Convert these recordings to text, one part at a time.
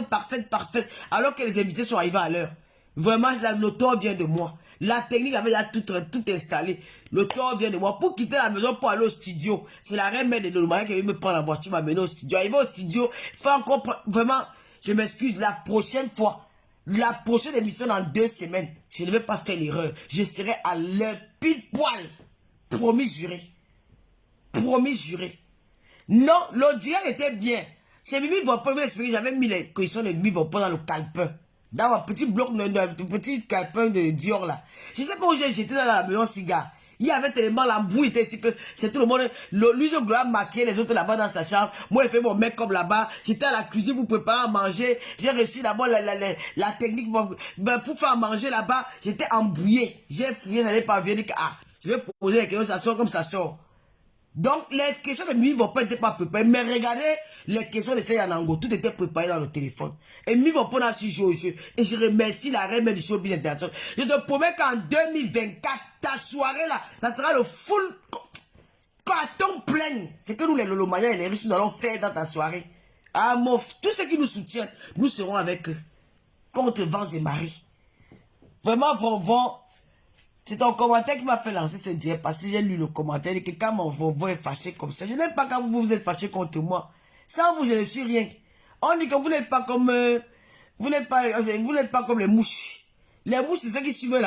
parfaite, parfaite, alors que les invités sont arrivés à l'heure. Vraiment, le tort vient de moi. La technique avait déjà tout installé. Le tort vient de moi. Pour quitter la maison, pour aller au studio, c'est la reine mère de Nolomaya qui vient me prendre la voiture, m'amener au studio. Arrivé au studio, faut encore, vraiment, je m'excuse, la prochaine fois, la prochaine émission dans 2 semaines, je ne vais pas faire l'erreur. Je serai à l'heure pile poil. Promis juré. Promis juré. Non, l'audience était bien. Chez Mimi Vopon, j'avais mis les conditions de Mimi Vopon dans le calepin. Dans mon petit bloc, petit calepin de Dior là. Je sais pas où j'ai jeté dans la maison cigare. Il y avait tellement la bouille était ici que c'est tout le monde. Lui, je dois maquiller les autres là-bas dans sa chambre. Moi, il fait mon make-up là-bas. J'étais à la cuisine pour préparer à manger. J'ai reçu d'abord la technique pour faire manger là-bas. J'étais embrouillé. J'ai fouillé, ça n'est pas venu que je vais poser les questions, ça sort comme ça sort. Donc, les questions de Mimi Vopon n'étaient pas préparées. Mais regardez, les questions de Seyanango, tout était préparé dans le téléphone. Et Mimi Vopon a su jouer au jeu. Et je remercie la reine du showbiz international. Je te promets qu'en 2024, ta soirée là, ça sera le full carton plein. C'est que nous, les Lolomaya et les riches, nous allons faire dans ta soirée. Ah, tous ceux qui nous soutiennent, nous serons avec eux. Contre vents et marées. Vraiment, c'est ton commentaire qui m'a fait lancer ce direct parce que j'ai lu le commentaire et que quand mon voix est fâché comme ça, je n'aime pas quand vous êtes fâché contre moi. Sans vous, je ne suis rien. On dit que vous n'êtes pas comme vous n'êtes pas comme les mouches. Les mouches, c'est ceux qui suivent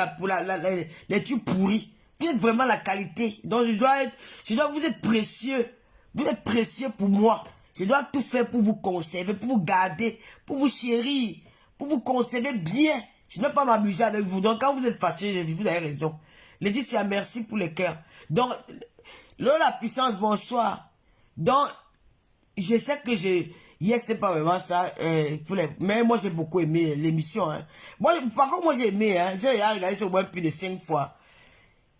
les tubes pourris. Vous êtes vraiment la qualité. Donc vous êtes précieux. Vous êtes précieux pour moi. Je dois tout faire pour vous conserver, pour vous garder, pour vous chérir, pour vous conserver bien. Je ne vais pas m'amuser avec vous. Donc, quand vous êtes fâché, vous avez raison. Laetitia, merci pour les cœurs. Donc, la puissance, bonsoir. Donc, je sais que hier, c'était pas vraiment ça. Mais moi, j'ai beaucoup aimé l'émission. Hein. Par contre, moi, j'ai aimé. Hein. J'ai regardé ça au moins plus de 5 fois.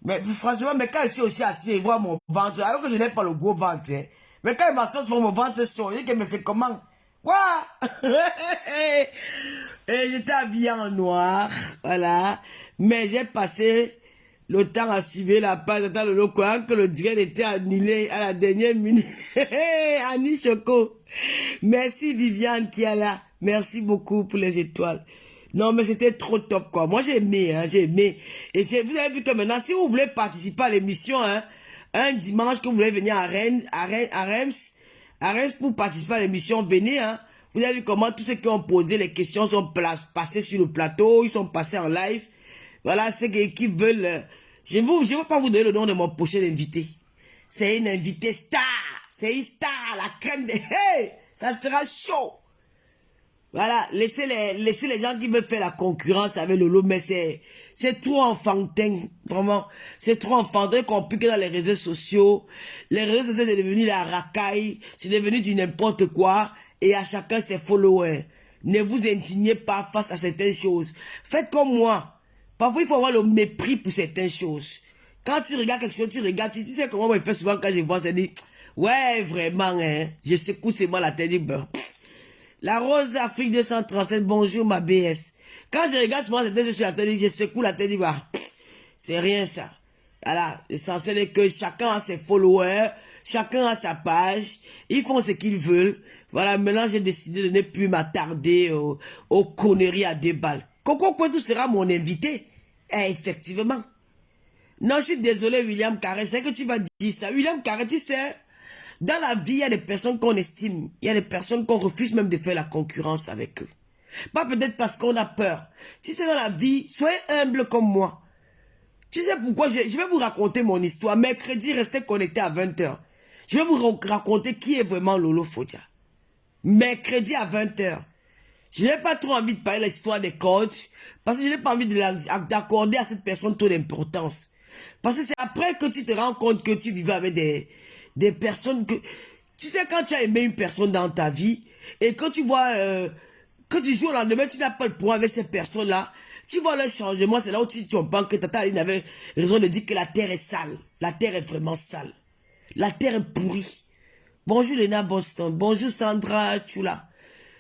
Mais franchement, quand je suis aussi assis et voir mon ventre, alors que je n'ai pas le gros ventre. Hein. Mais quand il m'assoit sur mon ventre, je dis que mais c'est comment? Quoi? Et j'étais habillé en noir, voilà. Mais j'ai passé le temps à suivre la page dans le coin que le direct était annulé à la dernière minute. Annie Choco. Merci Viviane qui est là. Merci beaucoup pour les étoiles. Non, mais c'était trop top, quoi. Moi, j'ai aimé, hein, j'ai aimé. Et vous avez vu que maintenant, si vous voulez participer à l'émission, hein, un dimanche que vous voulez venir à Reims pour participer à l'émission, venez, hein. Vous avez vu comment tous ceux qui ont posé les questions sont passés sur le plateau, ils sont passés en live. Voilà, ceux qui veulent... Je ne vais pas vous donner le nom de mon prochain invité. C'est une invitée star. C'est une star, la crème de... Hey, ça sera chaud. Voilà, laissez les gens qui veulent faire la concurrence avec Lolo, mais c'est trop enfantin, vraiment. C'est trop enfantin, compliqué dans les réseaux sociaux. Les réseaux sociaux, c'est devenu la racaille, c'est devenu du n'importe quoi. Et à chacun ses followers. Ne vous indignez pas face à certaines choses. Faites comme moi. Parfois, il faut avoir le mépris pour certaines choses. Quand tu regardes quelque chose, tu regardes, tu sais comment moi je fais souvent quand je vois, ça dit, ouais, vraiment, hein, je secoue seulement la tête, ben, la Rose Afrique 237, bonjour ma BS. Quand je regarde souvent cette tête sur la tête, je secoue la tête, bah, c'est rien ça. Voilà, l'essentiel est que chacun a ses followers, chacun a sa page, ils font ce qu'ils veulent. Voilà, maintenant j'ai décidé de ne plus m'attarder aux conneries à 2 balles. Coco Kouentou sera mon invité. Eh, effectivement. Non, je suis désolé William Carré, c'est que tu vas dire ça. William Carré, tu sais, dans la vie, il y a des personnes qu'on estime, il y a des personnes qu'on refuse même de faire la concurrence avec eux. Pas peut-être parce qu'on a peur. Tu sais, dans la vie, soyez humble comme moi. Tu sais pourquoi je vais vous raconter mon histoire. Mercredi, restez connectés à 20 h. Je vais vous raconter qui est vraiment Lolo Fodia. Mercredi à 20 h. Je n'ai pas trop envie de parler de l'histoire des coachs. Parce que je n'ai pas envie d'accorder à cette personne trop d'importance. Parce que c'est après que tu te rends compte que tu vivais avec des personnes que... Tu sais, quand tu as aimé une personne dans ta vie, et quand tu vois... quand tu joues au lendemain, tu n'as pas de point avec ces personnes-là. Tu vois le changement, c'est là où tu comprends que Tata Aline avait raison de dire que la terre est sale. La terre est vraiment sale. La terre est pourrie. Bonjour Lena Boston. Bonjour Sandra Chula.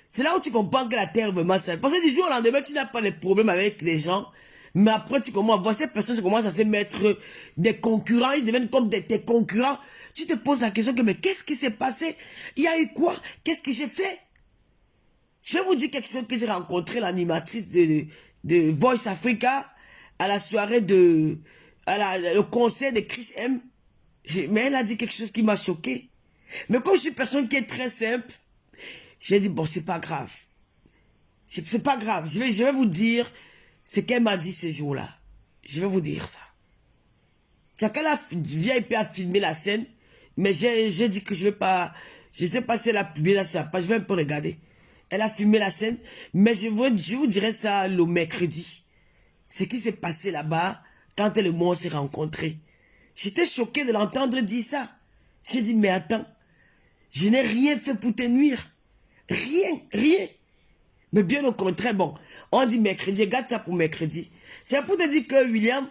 C'est là où tu comprends que la terre est vraiment sale. Parce que du jour au lendemain, tu n'as pas de problème avec les gens. Mais après, tu commences à voir ces personnes commencent à se mettre des concurrents. Ils deviennent comme tes concurrents. Tu te poses la question que, mais qu'est-ce qui s'est passé? Il y a eu quoi? Qu'est-ce que j'ai fait? Je vais vous dire quelque chose que j'ai rencontré l'animatrice de Voice Africa à la soirée au concert de Chris M. Mais elle a dit quelque chose qui m'a choqué. Mais comme je suis une personne qui est très simple, j'ai dit, bon, c'est pas grave. C'est pas grave. Je vais vous dire ce qu'elle m'a dit ce jour-là. Je vais vous dire ça. C'est qu'elle a VIP à filmer la scène, mais j'ai dit que je vais pas, je sais pas si elle a publié la scène, je vais un peu regarder. Elle a filmé la scène, mais je vous dirai ça le mercredi. Ce qui s'est passé là-bas, quand elle et moi on s'est rencontrés. J'étais choqué de l'entendre dire ça. J'ai dit, mais attends, je n'ai rien fait pour te nuire. Rien, rien. Mais bien au contraire, bon, on dit mercredi, garde ça pour mercredi. C'est pour te dire que William,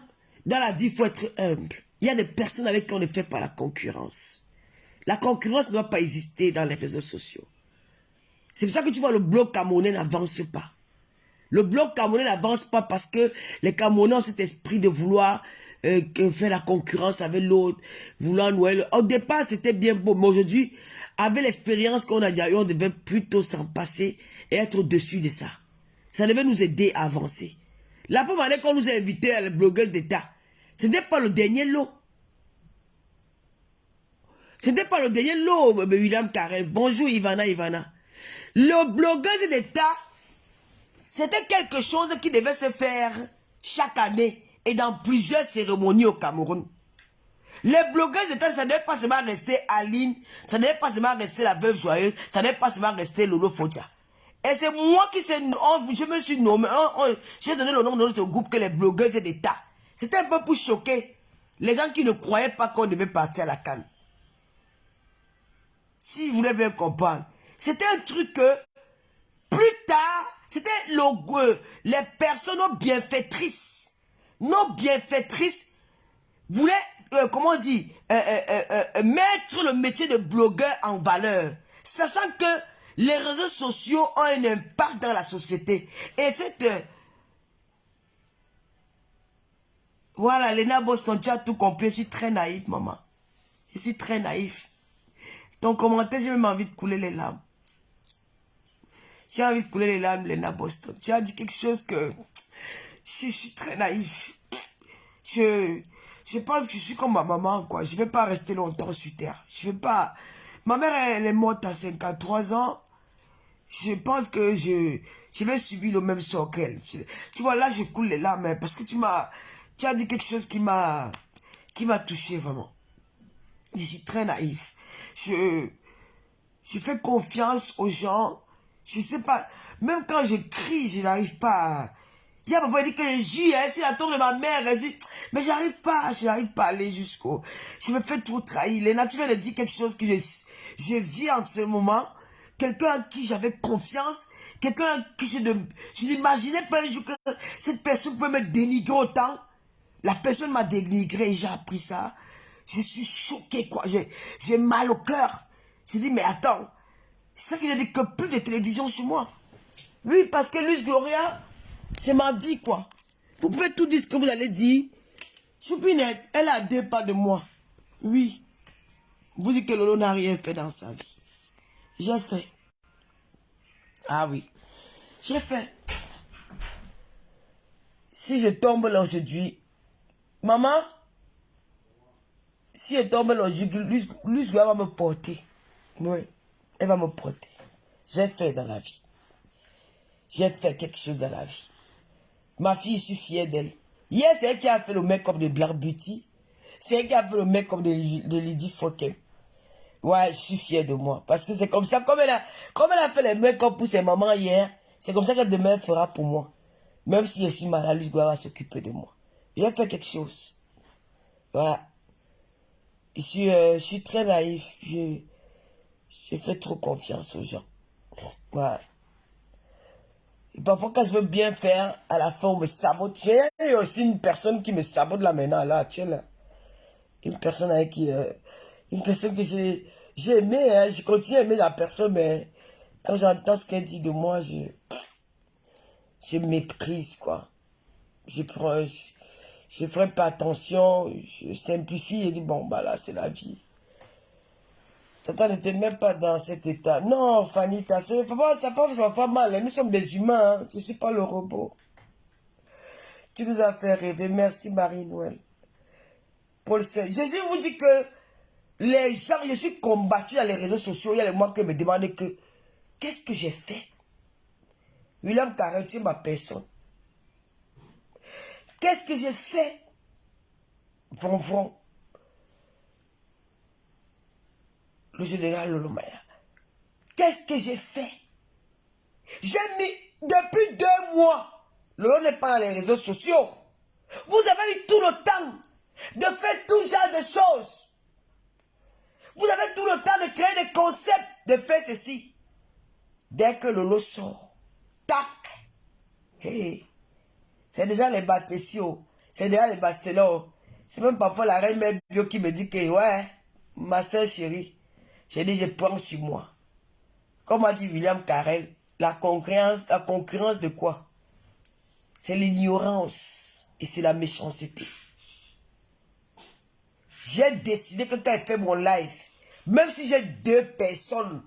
dans la vie, il faut être humble. Il y a des personnes avec qui on ne fait pas la concurrence. La concurrence ne doit pas exister dans les réseaux sociaux. C'est pour ça que tu vois le bloc camerounais n'avance pas. Le bloc camerounais n'avance pas parce que les Camerounais ont cet esprit de vouloir faire la concurrence avec l'autre, vouloir Noël. Au départ, c'était bien beau, mais aujourd'hui, avec l'expérience qu'on a déjà eu, on devait plutôt s'en passer et être au-dessus de ça. Ça devait nous aider à avancer. La première année qu'on nous a invités à la blogueuse d'État, ce n'était pas le dernier lot. Ce n'était pas le dernier lot, William Carrel. Bonjour, Ivana. Le blogueuse d'État, c'était quelque chose qui devait se faire chaque année et dans plusieurs cérémonies au Cameroun. Les blogueurs d'État, ça ne devait pas seulement rester Aline, ça ne devait pas seulement rester la veuve joyeuse, ça ne devait pas seulement rester Lolo Fodia. Et c'est moi qui je me suis nommé, j'ai donné le nom de notre groupe que les blogueuses d'État. C'était un peu pour choquer les gens qui ne croyaient pas qu'on devait partir à la CAN. Si vous voulez bien comprendre, c'était un truc que, plus tard, c'était les personnes bienfaitrices. Nos bienfaitrices voulaient, comment on dit, mettre le métier de blogueur en valeur. Sachant que les réseaux sociaux ont un impact dans la société. Et cette... voilà, Lena Boston, tu as tout compris. Je suis très naïf, maman. Je suis très naïf. Ton commentaire, j'ai même envie de couler les larmes. J'ai envie de couler les larmes, Lena Boston. Tu as dit quelque chose que... Je suis très naïf. Je pense que je suis comme ma maman, quoi. Je ne vais pas rester longtemps sur Terre. Je vais pas... Ma mère, elle est morte à 53 ans. Je pense que je vais subir le même sort qu'elle. Tu vois, là, je coule les larmes, parce que tu as dit quelque chose qui m'a touché, vraiment. Je suis très naïf. Je fais confiance aux gens. Je sais pas, même quand je crie, je n'arrive pas à... Il y a parfois dit que je jure, c'est la tombe de ma mère, mais j'arrive pas à aller jusqu'au... Je me fais trop trahir. Léna, tu viens de dire quelque chose que je vis en ce moment. Quelqu'un à qui j'avais confiance, quelqu'un à qui je n'imaginais pas un jour que cette personne pouvait me dénigrer autant. La personne m'a dénigré et j'ai appris ça. Je suis choqué, quoi. J'ai mal au cœur. J'ai dit, mais attends, c'est ça qu'il a dit que plus de télévision sur moi. Oui, parce que Luce Gloria, c'est ma vie, quoi. Vous pouvez tout dire ce que vous allez dire. Choupinette, elle a 2 pas de moi. Oui. Vous dites que Lolo n'a rien fait dans sa vie. J'ai fait. Ah oui. J'ai fait. Si je tombe là aujourd'hui, maman, si je tombe là aujourd'hui, Luce Gloria va me porter. Oui. Elle va me porter. J'ai fait dans la vie. J'ai fait quelque chose dans la vie. Ma fille, je suis fière d'elle. Hier, c'est elle qui a fait le make-up de Black Beauty. C'est elle qui a fait le make-up de Lady Fokem. Ouais, je suis fière de moi. Parce que c'est comme ça, comme elle a fait les make-up pour ses mamans hier, c'est comme ça que demain elle fera pour moi. Même si je suis malade, Luce Gloria va s'occuper de moi. J'ai fait quelque chose. Voilà. Je suis très naïf. Je fais trop confiance aux gens. Voilà. Et parfois, quand je veux bien faire, à la fin, on me sabote. J'ai aussi une personne qui me sabote là maintenant, là, actuelle. Une personne avec qui... une personne que j'ai aimé, hein, je continue à aimer la personne, mais quand j'entends ce qu'elle dit de moi, je méprise, quoi. Je ferai pas attention, je simplifie et dis, bon, bah là, c'est la vie. Tata n'était même pas dans cet état. Non, Fanny, ça fait pas mal. Hein. Nous sommes des humains. Hein. Je ne suis pas le robot. Tu nous as fait rêver. Merci, Marie-Noël. Paul C. Jésus vous dit que les gens, je suis combattu dans les réseaux sociaux. Il y a les gens qui me demandent que qu'est-ce que j'ai fait? William Carré, tu es ma personne. Qu'est-ce que j'ai fait? Von. Le général Lolomaya. Qu'est-ce que j'ai fait? J'ai mis depuis 2 mois. Lolo n'est pas dans les réseaux sociaux. Vous avez eu tout le temps de faire tout genre de choses. Vous avez tout le temps de créer des concepts, de faire ceci. Dès que Lolo sort, tac. Hey. C'est déjà les bâtisseaux. C'est déjà les bastelons. C'est même parfois la reine mère bio qui me dit que, ouais, ma soeur chérie, j'ai dit, je prends sur moi. Comme a dit William Carrel, la concurrence de quoi? C'est l'ignorance et c'est la méchanceté. J'ai décidé que quand je fais mon live, même si j'ai 2 personnes,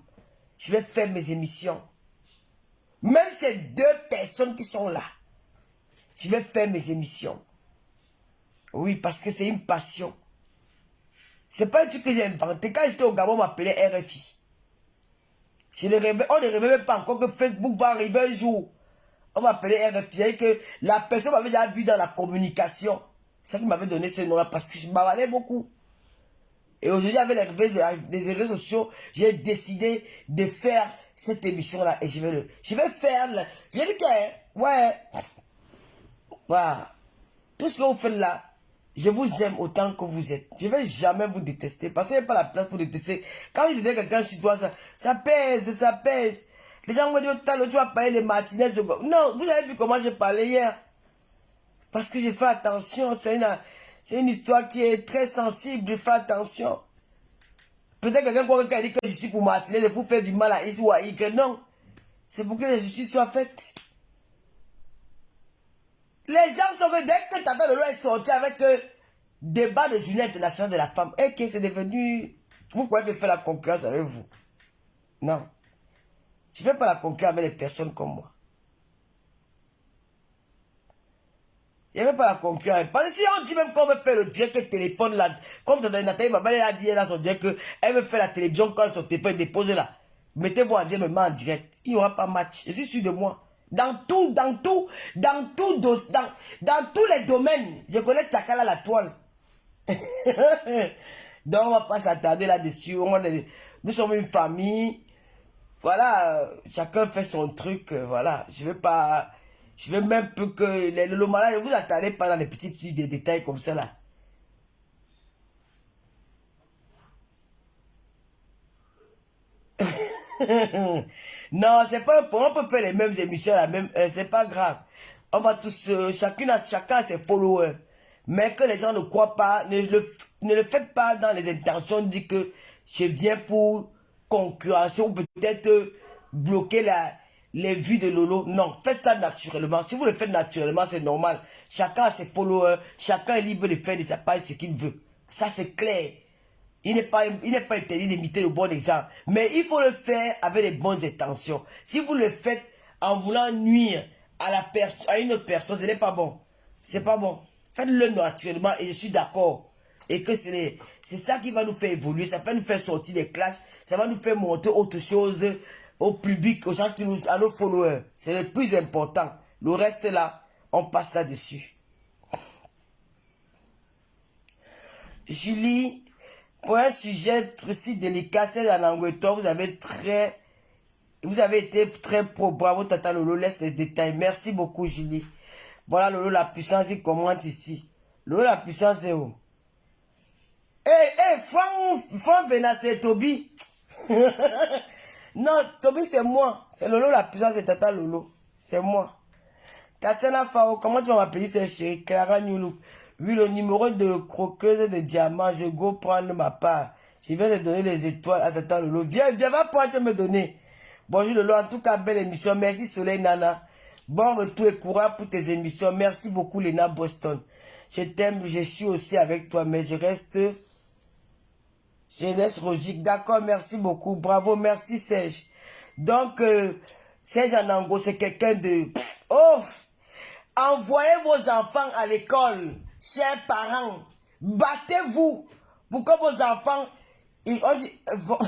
je vais faire mes émissions. Même ces 2 personnes qui sont là, je vais faire mes émissions. Oui, parce que c'est une passion. C'est pas un truc que j'ai inventé. Quand j'étais au Gabon, on m'appelait RFI. On ne rêvait même pas encore que Facebook va arriver un jour. On m'appelait RFI. Et que la personne m'avait déjà vu dans la communication. C'est ça qui m'avait donné ce nom-là parce que je m'avalais beaucoup. Et aujourd'hui, avec les réseaux sociaux, j'ai décidé de faire cette émission-là. Et je vais faire. J'ai dit que, ouais. Voilà. Tout ce que vous faites là, je vous aime autant que vous êtes. Je ne vais jamais vous détester. Parce qu'il n'y a pas la place pour détester. Quand je déteste quelqu'un sur toi, ça pèse, ça pèse. Les gens me disent, tu vas parler les matinées. Non, vous avez vu comment j'ai parlé hier. Parce que j'ai fait attention. C'est une histoire qui est très sensible. Je fais attention. Peut-être quelqu'un qui dit que je suis pour matinées, c'est pour faire du mal à X ou à Y. Non. C'est pour que la justice soit faite. Les gens sont que dès que Tata Lolo est sorti avec débat de journée internationale de la femme, et que c'est devenu... Vous croyez que je fais la concurrence avec vous? Non. Je ne fais pas la concurrence avec les personnes comme moi. Je ne fais pas la concurrence. Parce que si on dit même qu'on veut faire le direct téléphone là, comme Nathalie Babel elle a dit elle a son direct qu'elle veut faire la télévision quand son téléphone est déposé là. Mettez-vous en direct, en direct. Il n'y aura pas match. Je suis sûr de moi. Dans tous les domaines, je connais Tchakala la toile. Donc on ne va pas s'attarder là-dessus. Nous sommes une famille. Voilà, chacun fait son truc. Voilà, je veux même plus que le malade, ne vous attardez pas dans les petits détails comme ça là. Non, c'est pas un problème. On peut faire les mêmes émissions à la même heure, c'est pas grave. On va tous, chacun a ses followers. Mais que les gens ne croient pas, ne le faites pas dans les intentions de dire que je viens pour concurrencer ou peut-être bloquer les vues de Lolo. Non, faites ça naturellement. Si vous le faites naturellement, c'est normal. Chacun a ses followers, chacun est libre de faire de sa page ce qu'il veut. Ça, c'est clair. Il n'est pas interdit d'imiter le bon exemple. Mais il faut le faire avec les bonnes intentions. Si vous le faites en voulant nuire à une autre personne, ce n'est pas bon. C'est pas bon. Faites-le naturellement et je suis d'accord. Et que c'est ça qui va nous faire évoluer. Ça va nous faire sortir des clashs. Ça va nous faire montrer autre chose au public, aux gens à nos followers. C'est le plus important. Le reste là, on passe là-dessus. Julie, pour un sujet si délicat, c'est en Angleterre, vous avez été très pro. Bravo Tata Lolo, laisse les détails. Merci beaucoup Julie. Voilà Lolo, la puissance, il commente ici. Lolo, la puissance est où? Franck Vena, c'est Toby. Non, Toby c'est moi. C'est Lolo, la puissance de Tata Lolo. C'est moi. Tatiana Fao, comment tu vas m'appeler cette chérie? Clara Nyoulou. Oui, le numéro de croqueuse de diamants, je go prendre ma part. Je vais te donner les étoiles à Tata Lolo. Viens, va prendre, tu vas me donner. Bonjour Lolo, en tout cas, belle émission. Merci Soleil Nana. Bon retour et courage pour tes émissions. Merci beaucoup Lena Boston. Je t'aime, je suis aussi avec toi, mais je reste Jeunesse logique. D'accord, merci beaucoup. Bravo, merci Serge. Donc, Serge Anango, c'est quelqu'un de... Oh! Envoyez vos enfants à l'école, chers parents. Battez-vous pour que vos enfants on dit, vont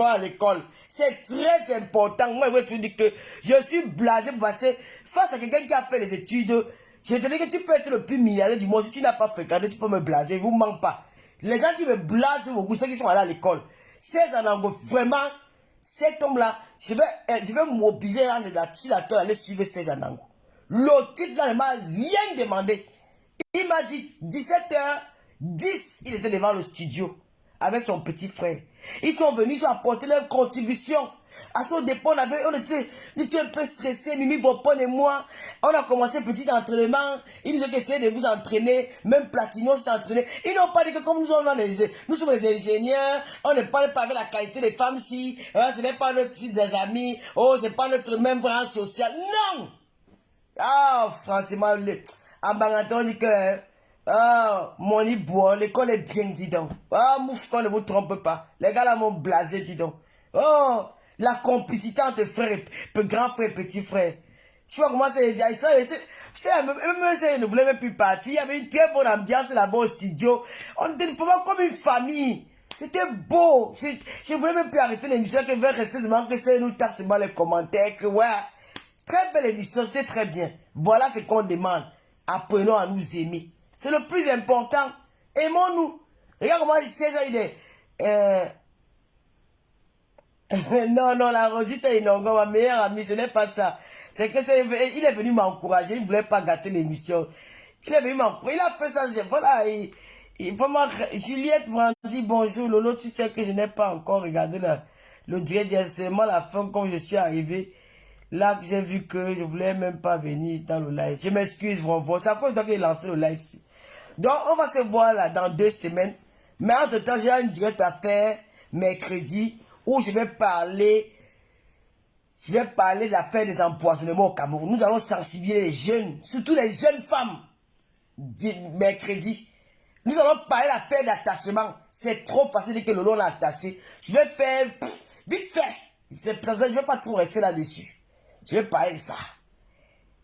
à l'école. C'est très important. Moi, je te dis que je suis blasé parce que face à quelqu'un qui a fait les études, je te dis que tu peux être le plus milliardaire du monde. Si tu n'as pas fréquenté, tu peux me blaser. Vous ne mens pas. Les gens qui me blasent beaucoup, ceux qui sont allés à l'école. C'est un angle vraiment. Cet homme-là, je vais mobiliser là-dessus la toile, aller suivre ces anangos. Le type là ne m'a rien demandé. Il m'a dit 17h10, il était devant le studio avec son petit frère. Ils sont venus, ils ont apporté leur contribution. À son dépôt, on était un peu stressés, Mimi Vopon et moi. On a commencé petit entraînement. Ils nous ont essayé de vous entraîner. Même Platino s'est entraîné. Ils n'ont pas dit que comme nous sommes les ingénieurs, on ne parle pas avec la qualité des femmes si, ce n'est pas notre type des amis, oh, c'est pas notre même branche sociale. Non! Ah, franchement, en Bangaton, on dit que, ah, mon ibois, l'école est bien, dis donc. Ah, moufkon, ne vous trompe pas. Les gars là m'ont blasé, dis donc. Oh, la complicité entre frères, grand frère, petit frère. Tu vois comment c'est, même si ne voulait même plus partir, il y avait une très bonne ambiance là-bas au studio. On était vraiment comme une famille. C'était beau. Je voulais même plus arrêter l'émission, que je vais rester seulement que c'est nous tape seulement les commentaires, que ouais. Très belle émission, c'était très bien. Voilà ce qu'on demande. Apprenons à nous aimer. C'est le plus important. Aimons-nous. Regarde comment César il est. Non, non, la Rosita est ma meilleure amie, ce n'est pas ça. C'est que il est venu m'encourager, il ne voulait pas gâter l'émission. Il est venu m'encourager, il a fait ça, voilà, vraiment, Juliette m'a dit bonjour, Lolo, tu sais que je n'ai pas encore regardé le direct, c'est moi la fin, comme je suis arrivé, là que j'ai vu que je voulais même pas venir dans le live. Je m'excuse, vraiment, c'est à cause de toi que j'ai lancé le live. Donc, on va se voir là dans 2 semaines, mais entre temps, j'ai un direct à faire mercredi, où je vais parler de l'affaire des empoisonnements au Cameroun. Nous allons sensibiliser les jeunes, surtout les jeunes femmes, mercredi. Nous allons parler de l'affaire d'attachement. C'est trop facile que Lolo l'a attaché. Je vais faire, vite fait. Je ne vais pas tout rester là-dessus. Je vais parler de ça.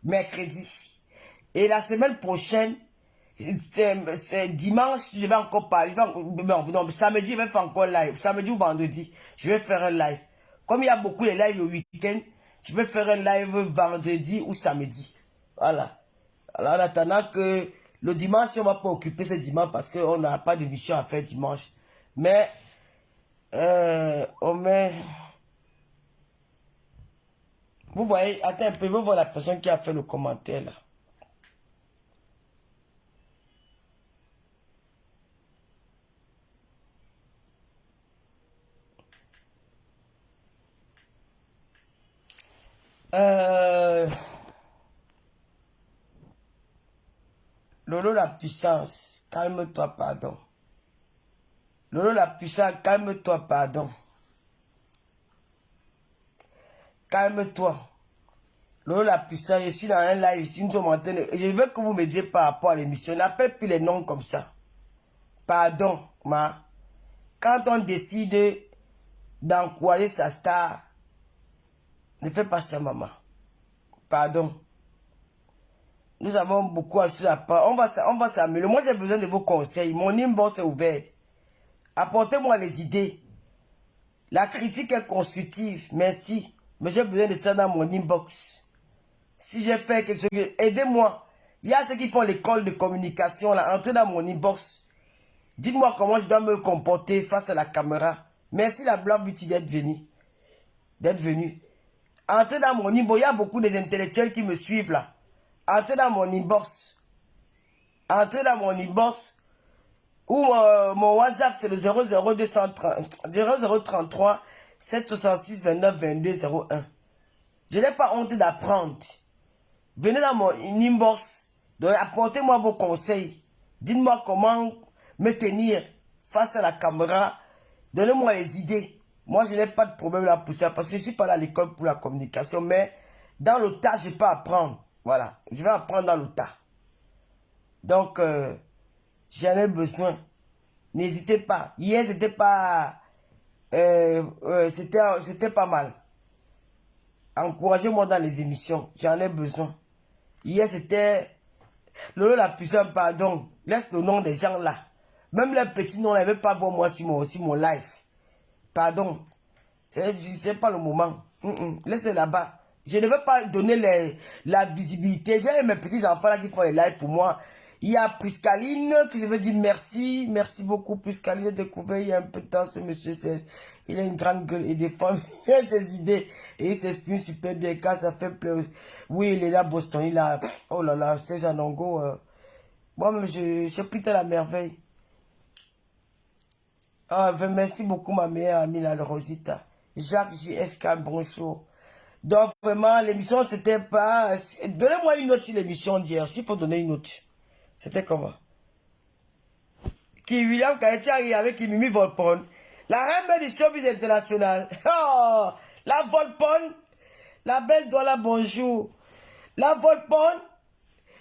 Mercredi. Et la semaine prochaine, c'est dimanche, je vais encore parler. Non, samedi, je vais faire encore live. Samedi ou vendredi, je vais faire un live. Comme il y a beaucoup de lives le week-end, je vais faire un live vendredi ou samedi. Voilà. Alors, en attendant que le dimanche, on ne va pas occuper ce dimanche parce qu'on n'a pas d'émission à faire dimanche. Mais, on met... Vous voyez, attends un peu, vous voyez la personne qui a fait le commentaire là. Lolo la puissance, calme-toi, pardon. Lolo la puissance, calme-toi, pardon. Calme-toi. Lolo la puissance, je suis dans un live ici, nous sommes en train de... Je veux que vous me disiez par rapport à l'émission, n'appelle plus les noms comme ça. Pardon, ma. Quand on décide d'encourager sa star, ne fais pas ça, maman. Pardon. Nous avons beaucoup à faire. On va s'améliorer. Moi, j'ai besoin de vos conseils. Mon inbox est ouvert. Apportez-moi les idées. La critique est constructive. Merci. Mais j'ai besoin de ça dans mon inbox. Si j'ai fait quelque chose, aidez-moi. Il y a ceux qui font l'école de communication. Là, entrez dans mon inbox. Dites-moi comment je dois me comporter face à la caméra. Merci la Blanc Beauty d'être venu. Entrez dans mon inbox. Il y a beaucoup des intellectuels qui me suivent là. Entrez dans mon inbox. Entrez dans mon inbox. Ou mon WhatsApp, c'est le 0033 766 29 22 01. Je n'ai pas honte d'apprendre. Venez dans mon inbox. Apportez-moi vos conseils. Dites-moi comment me tenir face à la caméra. Donnez-moi les idées. Moi, je n'ai pas de problème là pour ça. Parce que je ne suis pas là à l'école pour la communication. Mais dans le tas, je peux apprendre. Voilà. Je vais apprendre dans le tas. Donc, j'en ai besoin. N'hésitez pas. Hier, c'était pas... c'était pas mal. Encouragez-moi dans les émissions. J'en ai besoin. Hier, c'était... Lolo la puissance, pardon. Laisse le nom des gens là. Même les petits noms, ils ne veulent pas voir moi sur mon live. Pardon. C'est pas le moment. Laissez là-bas. Je ne veux pas donner la visibilité. J'ai mes petits enfants là qui font les lives pour moi. Il y a Priscaline qui je veux dire merci. Merci beaucoup Priscaline. J'ai découvert il y a un peu de temps ce monsieur. Il a une grande gueule et des fois il a ses idées. Et il s'exprime super bien quand ça fait plaisir. Oui, il est là à Boston. Il a... Oh là là, c'est Janongo. Moi-même, je prie à la merveille. Ah, merci beaucoup ma meilleure amie la Rosita. Jacques JFK, bonjour. Donc vraiment, l'émission, c'était pas... Donnez-moi une note sur l'émission d'hier, s'il faut donner une note. C'était comment? Qui William Kaetiari avec Mimi Volpone. La reine du showbiz international. Oh, la Volpone. La belle Douala, bonjour. La Volpone.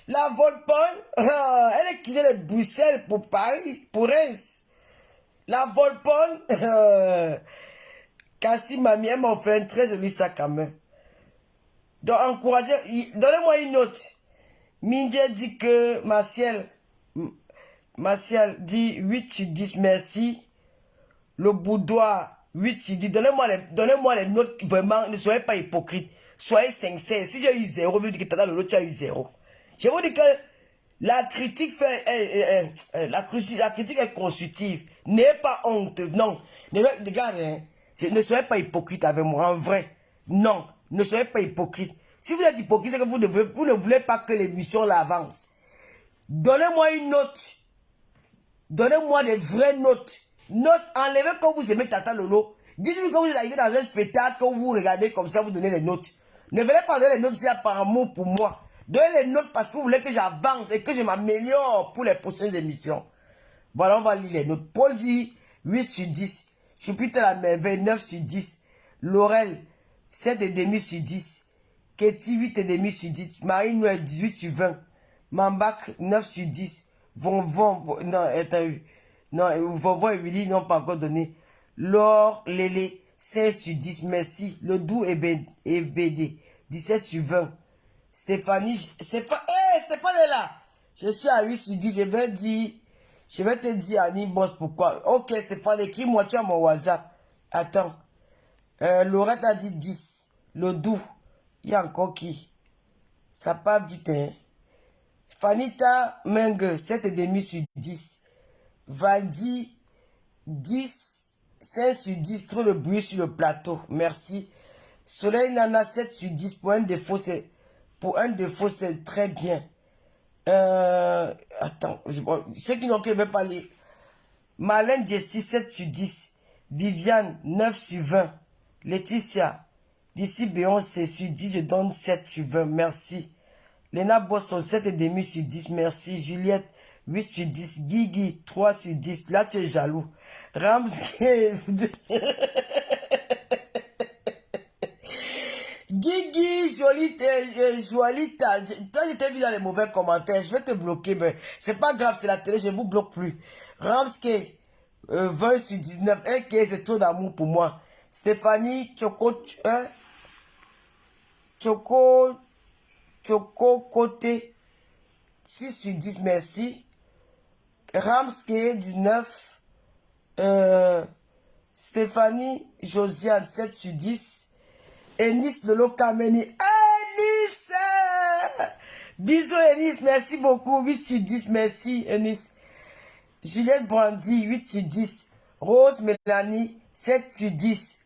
La Volpone. Oh, elle est quittée de Bruxelles pour Paris, pour Reims. La Volpone. Cassie Mamie, elle m'a offert un très joli sac à main. Donc, encouragez. Donnez-moi une note. Mindje dit que Martial dit 8 sur 10, merci. Le boudoir, 8 sur 10. Donnez-moi les notes, vraiment, ne soyez pas hypocrite. Soyez sincères. Si j'ai eu 0, vous dites que t'as dans le lot, tu as eu 0. Je vous dis que la critique la critique est constructive. N'ayez pas honte. Non. Regardez, ne soyez pas hypocrite avec moi, en vrai. Non. Ne soyez pas hypocrite. Si vous êtes hypocrite, c'est que vous ne voulez pas que l'émission l'avance. Donnez-moi une note. Donnez-moi des vraies notes. Notes, enlevez quand vous aimez Tata Lolo. Dites-lui quand vous êtes arrivé dans un spectacle, quand vous regardez comme ça, vous donnez les notes. Ne venez pas donner les notes s'il y a par amour pour moi. Donnez les notes parce que vous voulez que j'avance et que je m'améliore pour les prochaines émissions. Voilà, on va lire les notes. Paul dit 8 sur 10. Chupita la merveille, 9 sur 10. Laurel, 7,5 sur 10. Ketty, 8,5 sur 10. Marie-Noël, 18 sur 20. Mambac, 9 sur 10. Vonvon, Vonvon et Willy n'ont pas encore donné. Laure, Lélé, 5 sur 10. Merci. Le doux et BD, 17 sur 20. Stéphanie, Stéphane est là. Je suis à 8 sur 10. Je vais te dire, Annie Boss, pourquoi. Ok, Stéphane, écris-moi, tu as mon WhatsApp. Attends. Laurette a dit 10. Le doux. Il y a encore qui? Ça part vite, hein. Fanita Menge, 7,5 sur 10. Valdi, 10. 5 sur 10. Trop de bruit sur le plateau. Merci. Soleil Nana, 7 sur 10. Pour un défaut, c'est très bien. Attends. Ceux qui n'ont qu'à parler. Marlène Jessie, 7 sur 10. Viviane, 9 sur 20. Laetitia, d'ici Beyoncé sur 10, je donne 7 sur 20. Merci. Léna Bosson, 7,5 sur 10. Merci. Juliette, 8 sur 10. Guigui, 3 sur 10. Là, tu es jaloux. Ramsey. Guigui, Joalita. Toi, je t'ai vu dans les mauvais commentaires. Je vais te bloquer, mais c'est pas grave, c'est la télé, je vous bloque plus. Ramsey, 20 sur 19. Ok, c'est trop d'amour pour moi. Stéphanie, Choco côté 6 sur 10, merci. Ramsky 19. Stéphanie Josiane 7 sur 10. Enis Lolo Kameni. Enis! Bisous Enis, merci beaucoup. 8 sur 10, merci Enis. Juliette Brandy 8 sur 10. Rose Mélanie 7 sur 10.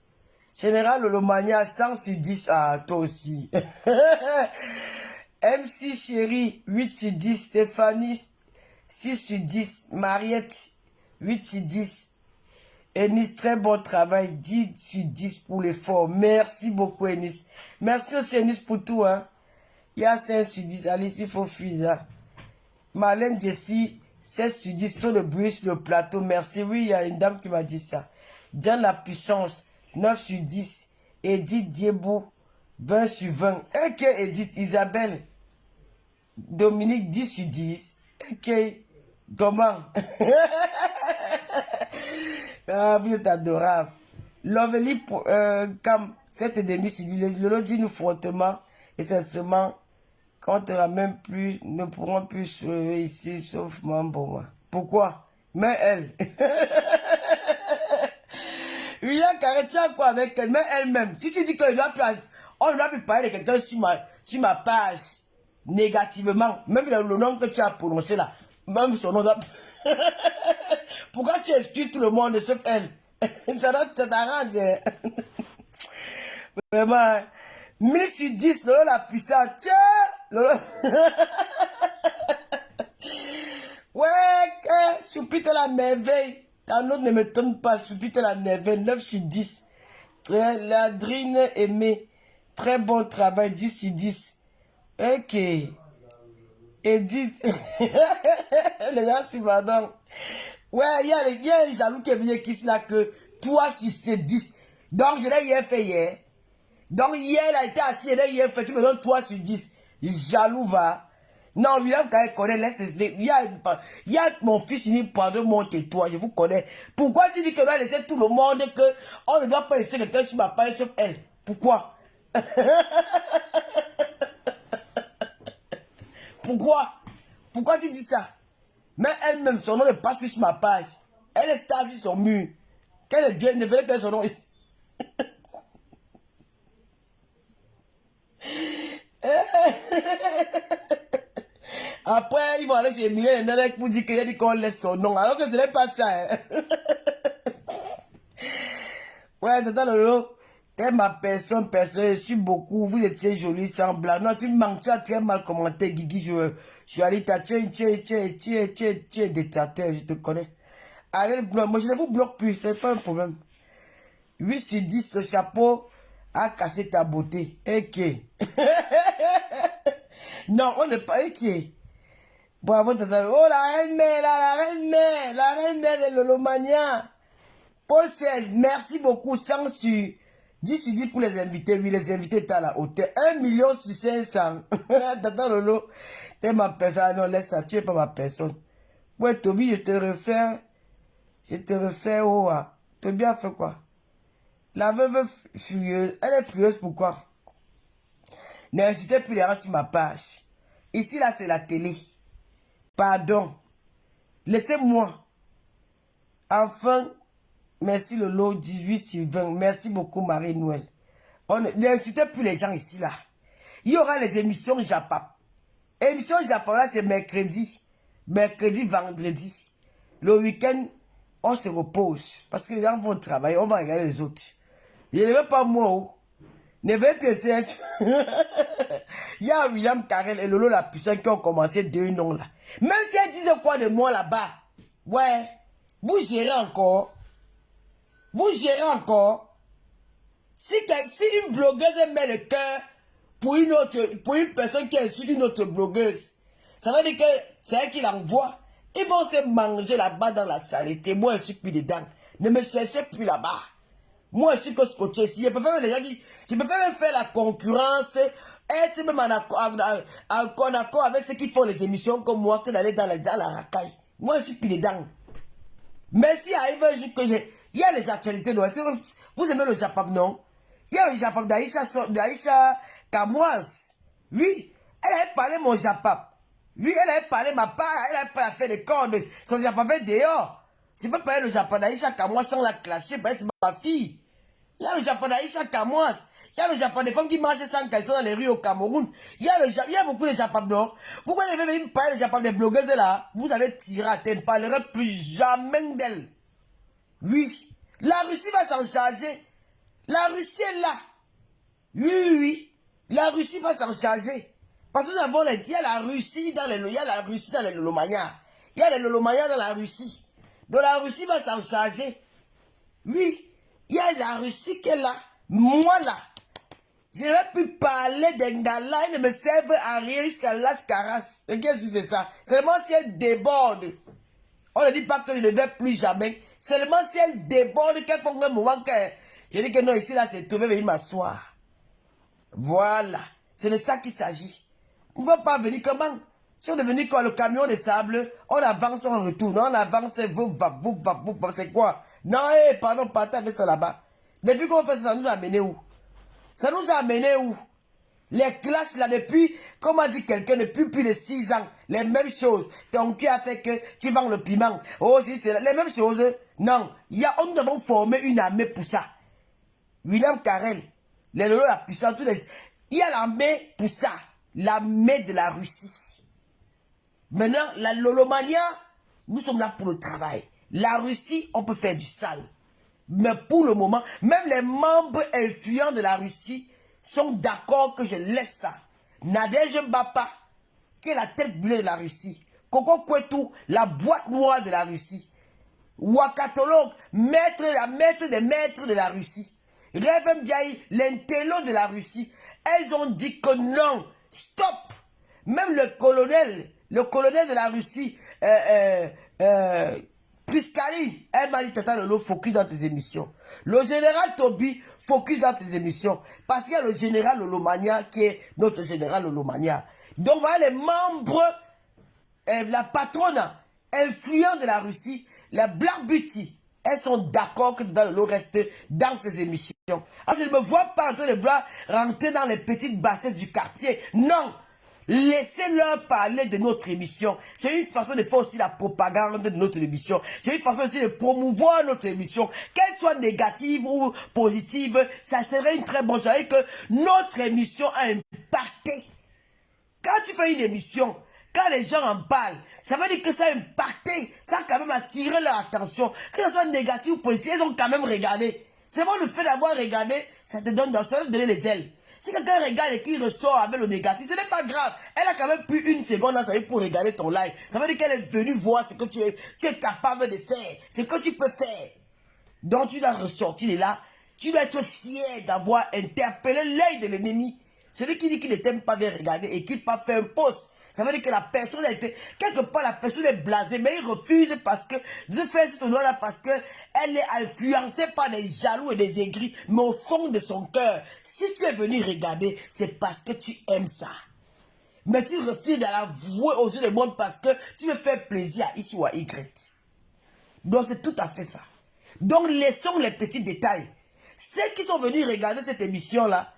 Général Lolomania 100 sur 10. Ah, toi aussi. MC Chéri 8 sur 10. Stéphanie 6 sur 10. Mariette 8 sur 10. Enis, très bon travail. 10 sur 10 pour l'effort. Merci beaucoup Enis. Merci aussi Enis pour tout. Hein. Il y a 5 sur 10. Alice, il faut fuir là. Marlène Jessie 16 sur 10. Trop de bruit sur le plateau. Merci. Oui, il y a une dame qui m'a dit ça. Diane La Puissance 9 sur 10. Edith Diebou 20 sur 20. Ok, Edith. Isabelle Dominique 10 sur 10. Ok. Comment? Ah, vous êtes adorable. Lovely, comme cette demi-sudi, Lolo dit nous fortement et sincèrement qu'on te ramène plus, ne pourront plus se lever ici, sauf moi pour moi. Pourquoi? Mais elle. William Carré, tu as quoi avec elle? Mais elle-même. Si tu dis qu'on ne doit plus parler de quelqu'un sur ma page négativement, même le nom que tu as prononcé là, même son nom doit... Pourquoi tu exclus tout le monde sauf elle? Ça t'arrange. Vraiment. 1000 sur 10, Lolo la puissance. Tiens, Lolo. Ouais, Choupite la merveille. Ta note ne me tombe pas. Choupite la merveille. 9 sur 10. Ladrine aimée. Très bon travail. 10 sur 10. Ok. Edith. Les gens, c'est madame. Ouais, il y a un jaloux qui est venu ici là que toi sur ces 10. Donc, je l'ai rien fait hier. Donc, hier, il a été assis, il a rien fait. Tu me donnes 3 sur 10. Jaloux va. Non, William, quand il connaît, laisse. Il y a mon fils, il dit, pardon, mon tais-toi, je vous connais. Pourquoi tu dis que doit laisser tout le monde, que on ne doit pas laisser quelqu'un sur ma page sauf elle? Pourquoi? Pourquoi? Pourquoi tu dis ça? Mais elle-même, son nom ne passe plus sur ma page. Elle est star sur son mur. Quel Dieu ne veut pas son nom ici. Après, ils vont aller chez Miguel Nenek pour dire qu'il a dit qu'on laisse son nom. Alors que ce n'est pas ça. Hein. Ouais, Tata Lolo, t'es ma personne, je suis beaucoup. Vous étiez jolie, semblant. Non, tu me manques, tu as très mal commenté, Guigui. Je suis allé, tu es dictateur, je te connais. Allez, moi je ne vous bloque plus, c'est pas un problème. 8 sur 10, le chapeau a caché ta beauté. Ok. Non, on n'est pas ok. Bravo, Tata. Oh, la reine mère, la reine mère de Lolomania. Paul Serge, merci beaucoup. 100 sur 10 sur 10 pour les invités. Oui, les invités étaient à la hauteur. 1 million sur 500. Tata Lolo, t'es ma personne. Non, laisse ça, tu n'es pas ma personne. Ouais, Toby, je te refais. Oh, ah. Toby a fait quoi? La veuve furieuse. Elle est furieuse pourquoi? N'incitez plus les gens sur ma page. Ici, là, c'est la télé. Pardon. Laissez-moi. Enfin, merci Lolo, 18 sur 20. Merci beaucoup, Marie-Noël. N'incitez plus les gens ici, là. Il y aura les émissions Japap. Émission Japap, là, c'est mercredi. Mercredi, vendredi. Le week-end, on se repose. Parce que les gens vont travailler, on va regarder les autres. Je ne veux pas moi, oh. Ne veux plus essayer. Il y a William Carrel et Lolo la puissance qui ont commencé deux noms là. Même si elles disent quoi de moi là-bas. Ouais. Vous gérez encore. Vous gérez encore. Si une blogueuse met le cœur pour une personne qui insulte une autre blogueuse, ça veut dire que c'est elle qui l'envoie. Ils vont se manger là-bas dans la saleté. Moi, je suis plus dedans. Ne me cherchez plus là-bas. Moi, je suis que scotché ici. Je préfère les gens qui... Je préfère même faire la concurrence, être même en accord avec ceux qui font les émissions comme moi, que d'aller dans la racaille. Moi, je suis plus dedans. Mais si arrive un jour que j'ai... Il y a les actualités, non? Vous aimez le Japon, non? Il y a le Japon d'Aïcha Kamoise. Oui, elle avait parlé mon Japon. Oui, elle avait parlé ma part, elle avait fait des cordes. Son Japon dehors. Je ne peux pas parler le Japon d'Aïcha Kamoise sans la clasher, parce que c'est ma fille. Il y a le Japon d'Aïcha Kamoise. Il y a le Japon des femmes qui marchent sans caleçon dans les rues au Cameroun. Il y a beaucoup de Japon nord. Vous voyez, vous venir me parler de Japon des blogueuses là. Vous avez tiré à terre. Ne parlerez plus jamais d'elle. Oui. La Russie va s'en charger. La Russie est là. Oui. La Russie va s'en charger. Parce que nous avons il y a la Russie dans les Lolomania. Il y a les Lolomania dans la Russie. Donc la Russie va s'en charger. Oui. Il y a la Russie qui est là. Moi là. Je ne vais plus parler d'Engala. Ils ne me servent à rien jusqu'à Las Caras. Et qu'est-ce que c'est ça? Seulement si elle déborde. On ne dit pas que je ne vais plus jamais. Seulement si elle déborde, qu'elle font un moment que... Je dis que non, ici là, c'est trouvé, venir m'asseoir. Voilà. C'est de ça qu'il s'agit. On ne va pas venir comment? Si on est devenu quoi, le camion de sable, on avance, on retourne, on avance, c'est quoi? Non, pardon, partez avec ça là-bas. Depuis qu'on fait ça, ça nous a amené où? Ça nous a amené où? Les clashs là, depuis, comme a dit quelqu'un, depuis plus de 6 ans, les mêmes choses. Ton cul a fait que tu vends le piment. Oh, si, c'est les mêmes choses. Non, nous avons formé une armée pour ça. William Carrel, les Lolo, la puissance, tous les... Il y a l'armée pour ça. L'armée de la Russie. Maintenant, la Lolomania, nous sommes là pour le travail. La Russie, on peut faire du sale. Mais pour le moment, même les membres influents de la Russie sont d'accord que je laisse ça. Nadège Mbapa, qui est la tête brûlée de la Russie. Koko Kwetu, la boîte noire de la Russie. Wakatolog, maître des maîtres de la Russie. Rêve Mbiaï, l'intello de la Russie. Elles ont dit que non, stop. Même le colonel de la Russie, Priskali, elle m'a dit, Tata Lolo, focus dans tes émissions. Le général Tobi, focus dans tes émissions. Parce qu'il y a le général Lolomania qui est notre général Lolomania. Donc voilà les membres, la patronne influente de la Russie, la Black Beauty, elles sont d'accord que Tata Lolo reste dans ses émissions. Alors je ne me vois pas en train de vouloir rentrer dans les petites bassesses du quartier. Non! Laissez-leur parler de notre émission. C'est une façon de faire aussi la propagande de notre émission. C'est une façon aussi de promouvoir notre émission. Qu'elle soit négative ou positive, ça serait une très bonne chose. Que notre émission a impacté. Quand tu fais une émission, quand les gens en parlent, ça veut dire que ça a impacté. Ça a quand même attiré leur attention. Que ce soit négatif ou positif, ils ont quand même regardé. C'est bon, le fait d'avoir regardé, ça te donne les ailes. Si quelqu'un regarde et qu'il ressort avec le négatif, ce n'est pas grave. Elle a quand même pris une seconde dans sa vie pour regarder ton live. Ça veut dire qu'elle est venue voir ce que tu es capable de faire, ce que tu peux faire. Donc tu dois ressortir de là. Tu dois être fier d'avoir interpellé l'œil de l'ennemi. Celui qui dit qu'il ne t'aime pas bien regarder et qu'il pas fait un post. Ça veut dire que la personne a été... Quelque part, la personne est blasée, mais il refuse parce que... de faire ce tournoi-là parce que elle est influencée par des jaloux et des aigris. Mais au fond de son cœur, si tu es venu regarder, c'est parce que tu aimes ça. Mais tu refuses de l'avouer aux yeux du monde parce que tu veux faire plaisir à X ou à Y. Donc c'est tout à fait ça. Donc laissons les petits détails. Ceux qui sont venus regarder cette émission-là,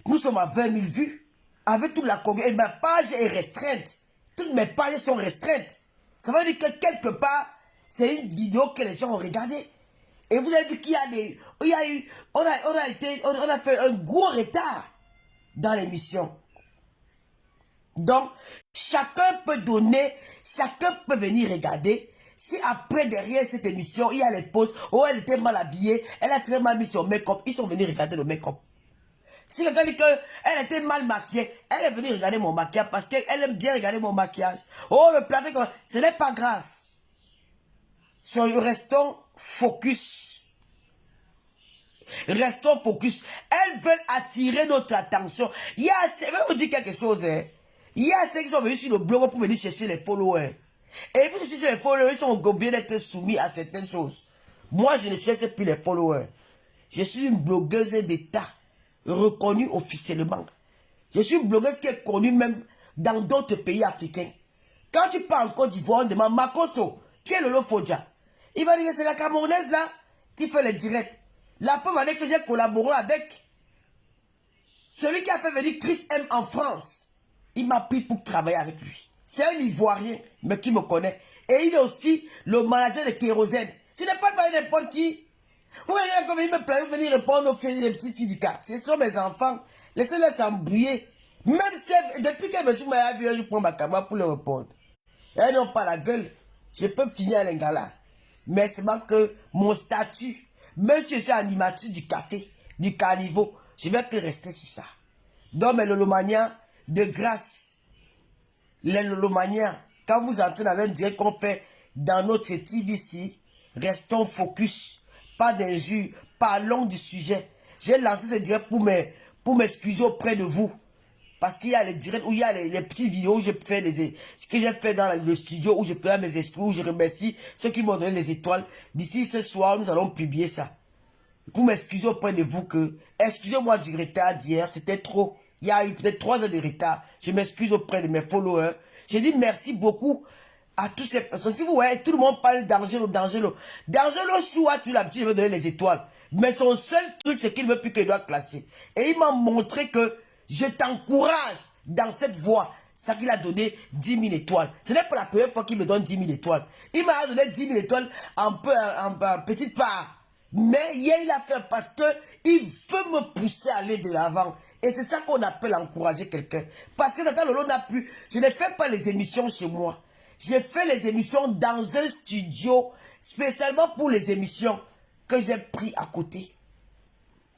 nous sommes à 20 000 vues. Avec toute la congrès, ma page est restreinte. Toutes mes pages sont restreintes. Ça veut dire que quelque part, c'est une vidéo que les gens ont regardée. Et vous avez vu qu'il y a des... On a fait un gros retard dans l'émission. Donc, chacun peut donner, chacun peut venir regarder. Si après, derrière cette émission, il y a les posts, oh, elle était mal habillée, elle a très mal mis son make-up, ils sont venus regarder le make-up. Si quelqu'un dit qu'elle était mal maquillée, elle est venue regarder mon maquillage parce qu'elle aime bien regarder mon maquillage. Oh, le plateau, ce n'est pas grave. Restons focus. Restons focus. Elles veulent attirer notre attention. Il y a, je vais vous dire quelque chose. Hein. Il y a ceux qui sont venus sur le blog pour venir chercher les followers. Et puis chercher les followers, ils sont obligés d'être soumis à certaines choses. Moi, je ne cherche plus les followers. Je suis une blogueuse d'État. Reconnue officiellement. Je suis une blogueuse qui est connue même dans d'autres pays africains. Quand tu parles en Côte d'Ivoire, on demande Makoso, qui est Lolo Fodja. Il va dire que c'est la Camerounaise là qui fait les directs. La preuve va dire que j'ai collaboré avec celui qui a fait venir Chris M en France. Il m'a pris pour travailler avec lui. C'est un Ivoirien, mais qui me connaît. Et il est aussi le manager de Kérosène. Je n'ai pas parlé n'importe qui. Vous voyez, comme il me plaît, venir répondre aux filles, les petites filles du quartier. Ce sont mes enfants. Laissez-les s'embrouiller. Même si, depuis que je me suis vu, je prends ma caméra pour leur répondre. Elles n'ont pas la gueule. Je peux finir à l'ingala. Mais c'est pas que mon statut, même si je suis animatrice du café, du carniveau, je vais plus rester sur ça. Donc, mes Lolomaniens, de grâce, les Lolomaniens, quand vous entrez dans un direct qu'on fait dans notre TVC, restons focus. Pas d'injures, parlons du sujet. J'ai lancé ce direct pour m'excuser auprès de vous. Parce qu'il y a les directs où il y a les petites vidéos où je fais que j'ai fait dans le studio, où je peux mes excuses, où je remercie ceux qui m'ont donné les étoiles. D'ici ce soir, nous allons publier ça. Pour m'excuser auprès de vous que, excusez-moi du retard d'hier, c'était trop. Il y a eu peut-être 3 heures de retard. Je m'excuse auprès de mes followers. J'ai dit merci beaucoup à toutes ces personnes. Si vous voyez, tout le monde parle d'Angelo. D'Angelo, soit tu l'habitude de donner les étoiles. Mais son seul truc, c'est qu'il ne veut plus qu'il doit clasher. Et il m'a montré que je t'encourage dans cette voie. Ça qu'il a donné 10 000 étoiles. Ce n'est pas la première fois qu'il me donne 10 000 étoiles. Il m'a donné 10 000 étoiles en petite part. Mais hier, il a fait parce qu'il veut me pousser à aller de l'avant. Et c'est ça qu'on appelle encourager quelqu'un. Parce que Tata Lolo n'a pu... Je ne fais pas les émissions chez moi. Je fais les émissions dans un studio spécialement pour les émissions que j'ai pris à côté.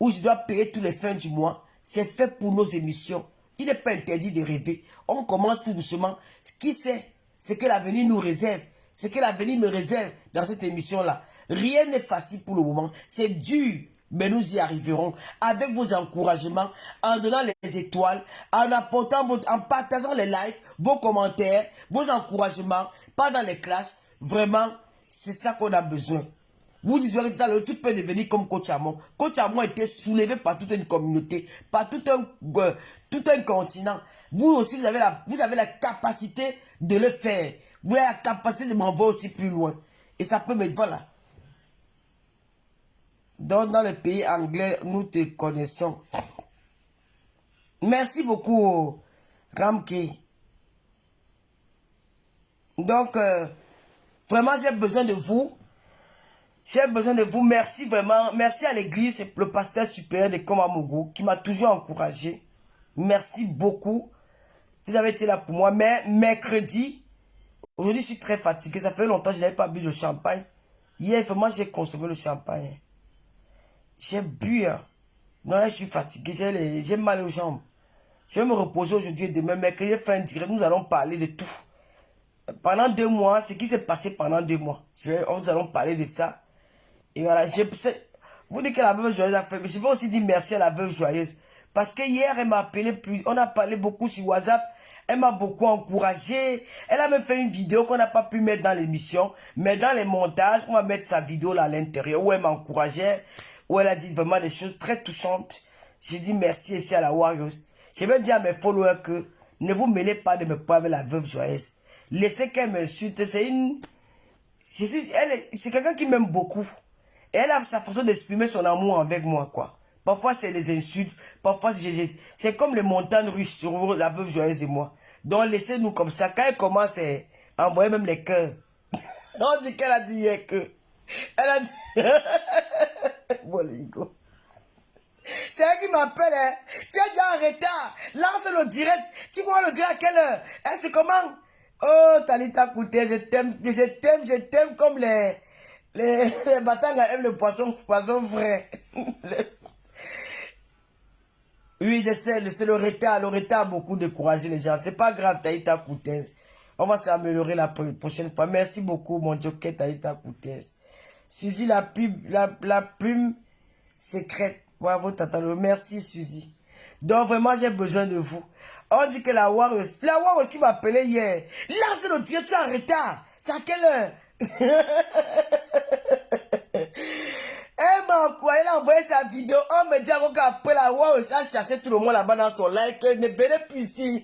Où je dois payer tous les fins du mois. C'est fait pour nos émissions. Il n'est pas interdit de rêver. On commence tout doucement. Qui sait ce que l'avenir nous réserve? Ce que l'avenir me réserve dans cette émission-là. Rien n'est facile pour le moment. C'est dur. Mais nous y arriverons avec vos encouragements, en donnant les étoiles, en apportant en partageant les lives, vos commentaires, vos encouragements, pas dans les classes. Vraiment, c'est ça qu'on a besoin. Vous disiez que tu peux devenir comme Coach Amon. Coach Amon a été soulevé par toute une communauté, par tout un continent. Vous aussi, vous avez la capacité de le faire. Vous avez la capacité de m'envoyer aussi plus loin. Et ça peut me... Voilà. Donc, dans le pays anglais, nous te connaissons. Merci beaucoup, Ramke. Donc, vraiment, j'ai besoin de vous. J'ai besoin de vous. Merci vraiment. Merci à l'église, le pasteur supérieur de Komamougou, qui m'a toujours encouragé. Merci beaucoup. Vous avez été là pour moi. Mais mercredi, aujourd'hui, je suis très fatigué. Ça fait longtemps que je n'avais pas bu de champagne. Hier, vraiment, j'ai consommé le champagne. J'ai bu. Non, là, je suis fatigué. J'ai mal aux jambes. Je vais me reposer aujourd'hui et demain. Mercredi, j'ai fait un direct. Nous allons parler de tout. Pendant 2 mois, ce qui s'est passé pendant 2 mois. Nous allons parler de ça. Et voilà, vous dites que la veuve joyeuse a fait. Mais je vais aussi dire merci à la veuve joyeuse. Parce que hier, elle m'a appelé on a parlé beaucoup sur WhatsApp. Elle m'a beaucoup encouragé. Elle a même fait une vidéo qu'on n'a pas pu mettre dans l'émission. Mais dans les montages, on va mettre sa vidéo là à l'intérieur où elle m'encourageait. Où elle a dit vraiment des choses très touchantes. J'ai dit merci ici à la Warriors. Je vais dire à mes followers que ne vous mêlez pas de me parler avec la veuve joyeuse. Laissez qu'elle m'insulte. C'est quelqu'un qui m'aime beaucoup. Et elle a sa façon d'exprimer son amour avec moi, quoi. Parfois, c'est les insultes. Parfois, c'est comme les montagnes russes sur la veuve joyeuse et moi. Donc, laissez-nous comme ça. Quand elle commence à envoyer même les cœurs. On dit qu'elle a dit hier que... Elle a dit... Bolingo. C'est elle qui m'appelle, hein. Tu as déjà en retard. Lance le direct. Tu vois le direct à quelle heure? Hein, c'est comment? Oh, Talita Kouté, je t'aime comme les Batanga aiment le poisson frais. Oui, je sais, c'est le retard. Le retard a beaucoup découragé les gens. C'est pas grave, Talita Kouté. On va s'améliorer la prochaine fois. Merci beaucoup, mon joker, Talita Kouté. Suzy, la plume secrète. Bravo, Tatalo. Merci, Suzy. Donc, vraiment, j'ai besoin de vous. On dit que la Warriors qui m'a appelé hier. Là, c'est le direct, tu es en retard. C'est à quelle heure? Elle m'a encouragé, elle a envoyé sa vidéo. On me dit qu'après la Warriors a chassé tout le monde là-bas dans son live. Que ne venez plus ici.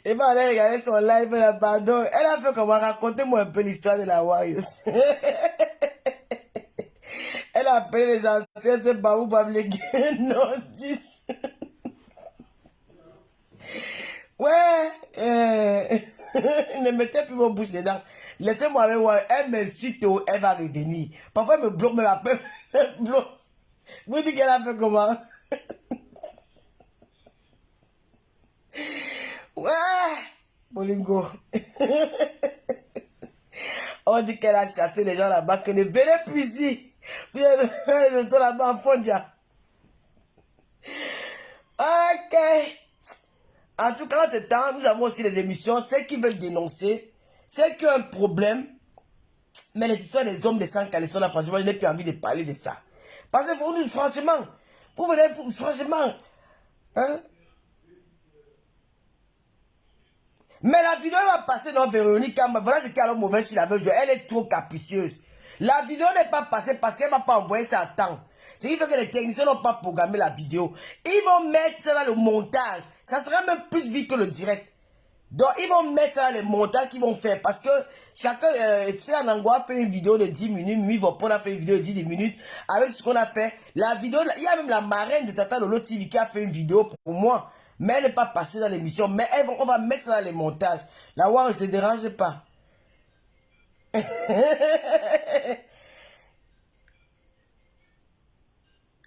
Et ben, elle a regardé son live là-bas. Donc, elle a fait comment? Racontez-moi un peu l'histoire de la Warriors. Elle a appelé les anciens, c'est Babou Bablégué, non, 10. Ouais, ne mettez plus vos bouches dedans. Laissez-moi aller voir, elle m'insulte, elle va revenir. Parfois, elle me bloque, me rappelle, bloque. Vous dites qu'elle a fait comment? Ouais, Bolingo. On dit qu'elle a chassé les gens là-bas, que ne venez plus ici. Puis elle est là-bas en Fondia. Ok. En tout cas, entre temps, nous avons aussi les émissions. Ceux qui veulent dénoncer, ceux qui ont un problème. Mais les histoires des hommes, des sans caleçons, là, franchement, je n'ai plus envie de parler de ça. Parce que vous, franchement, vous venez, franchement, hein? Mais la vidéo va passer dans Véronique. Voilà ce qu'elle a mauvais sur la veuve. Elle est trop capricieuse. La vidéo n'est pas passée parce qu'elle ne m'a pas envoyé ça à temps. Ce qui fait que les techniciens n'ont pas programmé la vidéo. Ils vont mettre ça dans le montage. Ça sera même plus vite que le direct. Donc, ils vont mettre ça dans les montages qu'ils vont faire. Parce que chacun, FC Anangwa a fait une vidéo de 10 minutes. Mimi Vopon a fait une vidéo de 10 minutes. Avec ce qu'on a fait. La vidéo, il y a même la marraine de Tata Lolo TV qui a fait une vidéo pour moi. Mais elle n'est pas passée dans l'émission. Mais on va mettre ça dans les montages. La War, je ne te dérange pas.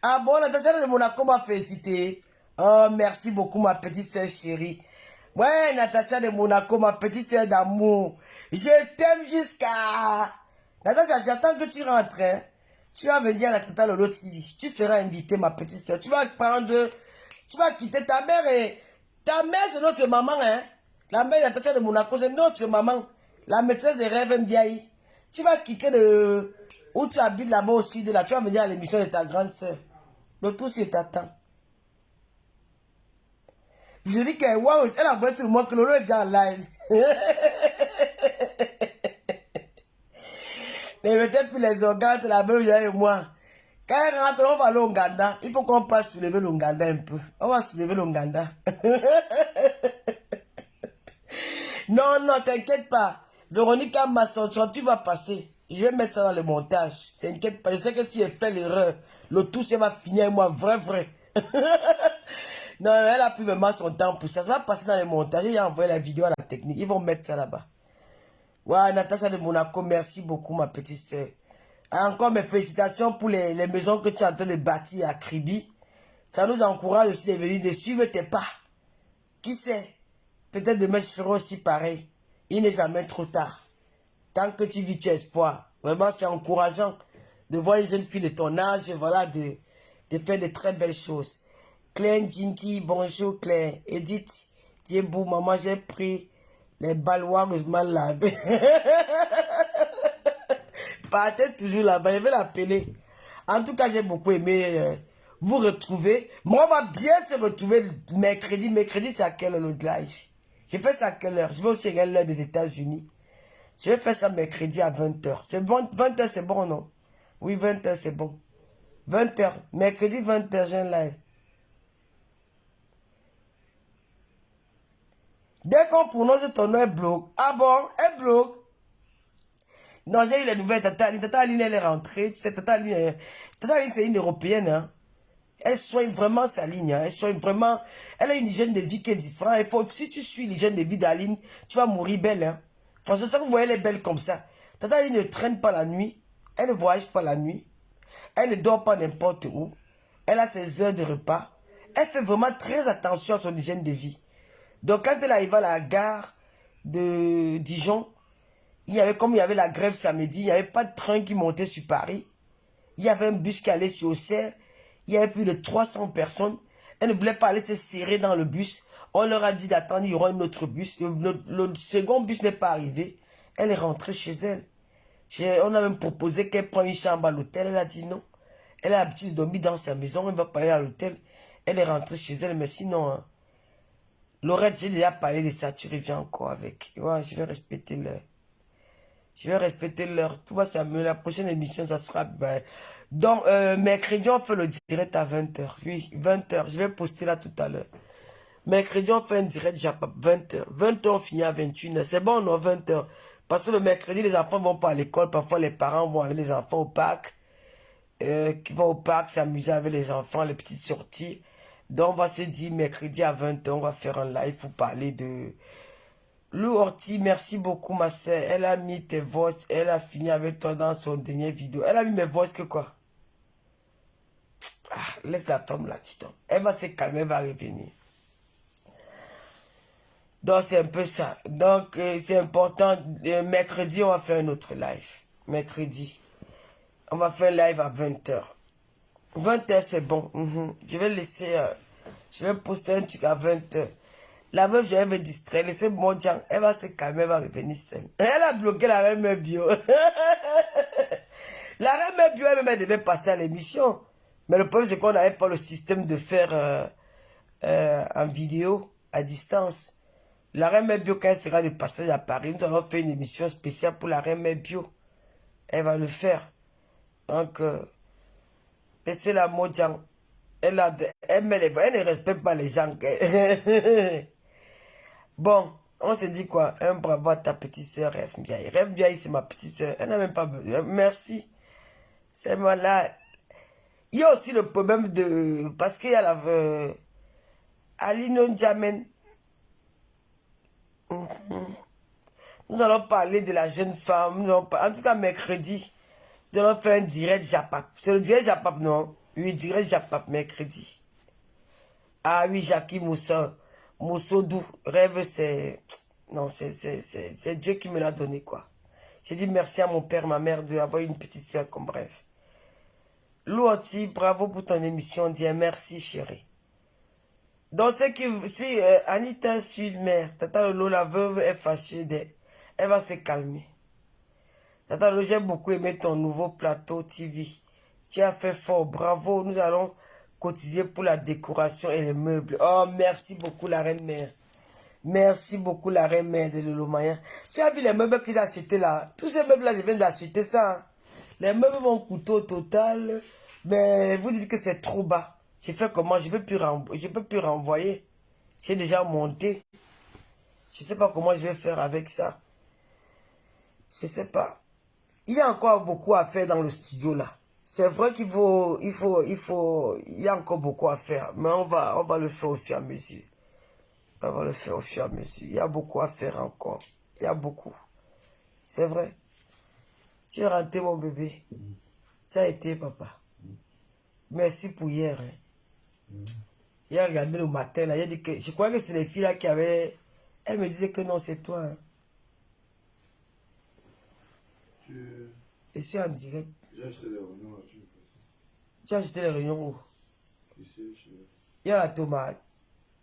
Ah bon, Natacha de Monaco m'a félicité. Oh, merci beaucoup, ma petite soeur chérie. Ouais, Natacha de Monaco, ma petite soeur d'amour. Je t'aime jusqu'à... Natacha, j'attends que tu rentres. Hein. Tu vas venir à la Tata Lolo TV. Tu seras invitée, ma petite soeur. Tu vas prendre... Tu vas quitter ta mère et... Ta mère, c'est notre maman, hein. La mère de Natacha de Monaco, c'est notre maman. La maîtresse des rêves Ndiaye. Tu vas quitter de... Où tu habites là-bas au sud, là. Tu vas venir à l'émission de ta grande soeur. Le tout, c'est t'attend. Je dis que waouh, elle a voulu tout le monde que Lolo est déjà en live. Ne mettez plus les organes, la belle et moi. Quand elle rentre, on va aller au Nganda. Il faut qu'on passe soulever le Nganda un peu. On va soulever le Nganda. Non, non, t'inquiète pas. Véronica Masson, tu vas passer. Je vais mettre ça dans le montage. T'inquiète pas. Je sais que si elle fait l'erreur, le tout, ça va finir avec moi. Vrai. Non, elle a pris vraiment son temps pour ça. Ça va passer dans le montage. J'ai envoyé la vidéo à la technique. Ils vont mettre ça là-bas. Ouais, Natacha de Monaco, merci beaucoup, ma petite soeur. Encore mes félicitations pour les maisons que tu es en train de bâtir à Kribi. Ça nous encourage aussi de venir de suivre tes pas. Qui sait? Peut-être demain je ferai aussi pareil. Il n'est jamais trop tard. Tant que tu vis, tu as espoir. Vraiment, c'est encourageant de voir une jeune fille de ton âge, voilà, de faire de très belles choses. Claire Jinky, bonjour Claire. Edith, Diebou, maman, j'ai pris les balois mal lavés. Partez toujours là-bas, je vais l'appeler. En tout cas, j'ai beaucoup aimé vous retrouver. Moi, on va bien se retrouver mercredi. Mercredi, c'est à quelle heure le live? Je fais ça à quelle heure? Je vais aussi regarder l'heure des États-Unis. Je vais faire ça mercredi à 20h. C'est bon? 20h, c'est bon, non? Oui, 20h, c'est bon. 20h. Mercredi, 20h, j'ai un live. Dès qu'on prononce ton nom, elle bloque. Ah bon? Elle bloque. Non, j'ai eu les nouvelles. Tata Aline, elle est rentrée. Tu sais, Tata Aline, c'est une européenne. Hein. Elle soigne vraiment sa ligne. Hein. Elle soigne vraiment. Elle a une hygiène de vie qui est différente. Il faut, si tu suis l'hygiène de vie d'Aline, tu vas mourir belle. Hein. Franchement, ça, vous voyez, elle est belle comme ça. Tata Aline ne traîne pas la nuit. Elle ne voyage pas la nuit. Elle ne dort pas n'importe où. Elle a ses heures de repas. Elle fait vraiment très attention à son hygiène de vie. Donc, quand elle arrive à la gare de Dijon, comme il y avait la grève samedi, il n'y avait pas de train qui montait sur Paris. Il y avait un bus qui allait sur Auxerre. Il y avait plus de 300 personnes. Elle ne voulait pas aller se serrer dans le bus. On leur a dit d'attendre, il y aura un autre bus. Le second bus n'est pas arrivé. Elle est rentrée chez elle. On a même proposé qu'elle prenne une chambre à l'hôtel. Elle a dit non. Elle a l'habitude de dormir dans sa maison. Elle ne va pas aller à l'hôtel. Elle est rentrée chez elle. Mais sinon, hein, Laurette, j'ai déjà parlé de ça. Tu reviens encore avec. Ouais, je vais respecter l'heure. Je vais respecter l'heure. Tout va s'améliorer. La prochaine émission, ça sera... Ben, donc, mercredi, on fait le direct à 20h. Oui, 20h. Je vais poster là tout à l'heure. Mercredi, on fait un direct Japap, 20h. 20h, on finit à 21h. C'est bon, non, 20h. Parce que le mercredi, les enfants vont pas à l'école. Parfois, les parents vont avec les enfants au parc. Qui vont au parc s'amuser avec les enfants, les petites sorties. Donc, on va se dire, mercredi à 20h, on va faire un live pour parler de... Lou Orti, merci beaucoup ma soeur. Elle a mis tes voix, elle a fini avec toi dans son dernier vidéo. Elle a mis mes voix que quoi? Ah, laisse la femme là, dis donc. Elle va se calmer, elle va revenir. Donc c'est un peu ça. Donc c'est important. Mercredi, on va faire un autre live. Mercredi. On va faire un live à 20h. 20h c'est bon. Je vais laisser... je vais poster un truc à 20h. La meuf, je vais me distraire. Laissez mon Djang. Elle va se calmer, elle va revenir seule. Elle a bloqué la reine bio. La reine bio, elle devait passer à l'émission. Mais le problème, c'est qu'on n'avait pas le système de faire en vidéo à distance. La reine bio, quand elle sera de passage à Paris, nous allons faire une émission spéciale pour la reine bio. Elle va le faire. Donc, Laissez la Mojang. Elle ne respecte pas les gens. Bon, on se dit quoi? Un bravo à ta petite soeur Rêve Biaï. Rêve Biaï, c'est ma petite soeur. Elle n'a même pas besoin. Merci. C'est moi là. Il y a aussi le problème de... Parce qu'il y a la... Alino Jamen. Nous allons parler de la jeune femme. En tout cas, mercredi, nous allons faire un direct Japap. C'est le direct Japap, non? Oui, direct Japap, mercredi. Ah oui, Jackie Moussa. Moussodou. Rêve, c'est... Non, c'est Dieu qui me l'a donné, quoi. J'ai dit merci à mon père, ma mère, d'avoir une petite soeur comme bref. Louoti, bravo pour ton émission. Dis merci, chérie. Donc, si Anita Sud-Mère, Tata Lolo, la veuve, est fâchée, elle va se calmer. Tata Lolo, j'ai beaucoup aimé ton nouveau plateau TV. Tu as fait fort, bravo. Nous allons cotiser pour la décoration et les meubles. Oh, merci beaucoup, la reine mère. Merci beaucoup, la reine mère de Lolo Maya. Tu as vu les meubles que j'ai achetés là? Tous ces meubles-là, je viens d'acheter ça. Hein. Les meubles vont coûter au total. Mais vous dites que c'est trop bas. J'ai fait comment? Je peux plus renvoyer. J'ai déjà monté. Je ne sais pas comment je vais faire avec ça. Je ne sais pas. Il y a encore beaucoup à faire dans le studio là. C'est vrai qu'il il y a encore beaucoup à faire. Mais on va le faire au fur et à mesure. On va le faire au fur et à mesure. Il y a beaucoup à faire encore. Il y a beaucoup. C'est vrai. Tu es rentré mon bébé. Ça a été papa. Merci pour hier. Hein. Il a regardé le matin, là, il a dit que je crois que c'est les filles là qui avaient... Elle me disait que non, c'est toi. Hein. Je suis en direct. J'ai acheté les réunions là, tu as acheté les réunions où? Ici, il y a la tomate.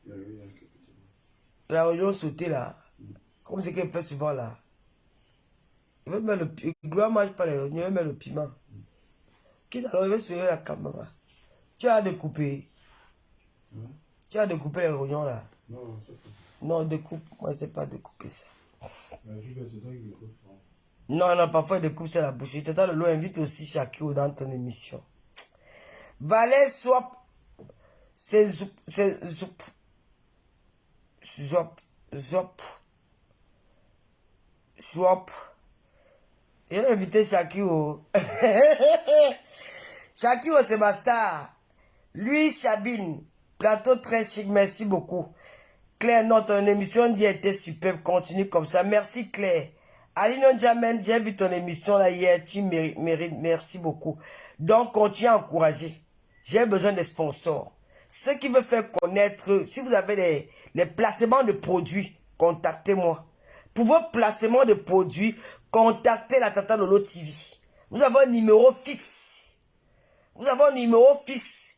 il y a quelques tomates. La réunion sautée là. Comme c'est qu'elle fait souvent là. Il veut mettre le piment. Gloire ne mange pas les réunions, il veut mettre le piment. Quitte alors, il veut suivre la caméra. Tu as découpé. Tu as découpé les réunions là. Non, c'est pas. Non, découpe. Moi, je ne sais pas découper ça. C'est toi qui découpes. Non, non, parfois il découpe ça la bouche. Tata Lolo invite aussi Shakiro dans ton émission. Valet Swap. C'est Zop. Il a invité Shakiro. Shakiro, c'est ma star. Lui, Chabine. Plateau très chic, merci beaucoup. Claire, notre émission d'hier était superbe. Continue comme ça. Merci Claire. Alino Jamen, j'ai vu ton émission là hier. Tu mérites. Merci beaucoup. Donc, continue à encourager. J'ai besoin des sponsors. Ceux qui veulent faire connaître, si vous avez les placements de produits, contactez-moi. Pour vos placements de produits, contactez la Tata Lolo TV. Nous avons un numéro fixe. Nous avons un numéro fixe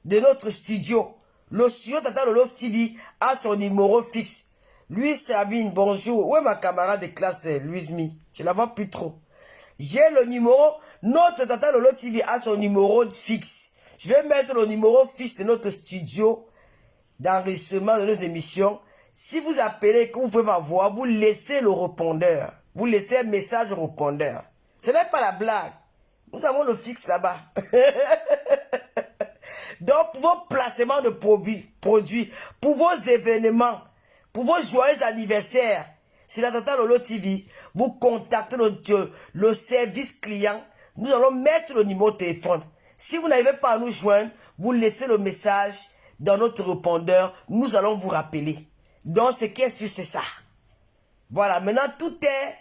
de notre studio. Le studio Tata Lolo TV a son numéro fixe. Lui, Sabine, bonjour. Où est ma camarade de classe, Louise Mi? Je la vois plus trop. J'ai le numéro. Notre Tata Lolo TV a son numéro fixe. Je vais mettre le numéro fixe de notre studio d'enregistrement de nos émissions. Si vous appelez, que vous pouvez m'avoir, vous laissez le répondeur. Vous laissez un message au répondeur. Ce n'est pas la blague. Nous avons le fixe là-bas. Donc, pour vos placements de produits, pour vos événements, pour vos joyeux anniversaires, sur la Tata Lolo TV, vous contactez le service client. Nous allons mettre le numéro de téléphone. Si vous n'arrivez pas à nous joindre, vous laissez le message dans notre répondeur. Nous allons vous rappeler. Donc, ce qui est sûr, c'est ça. Voilà, maintenant, tout est...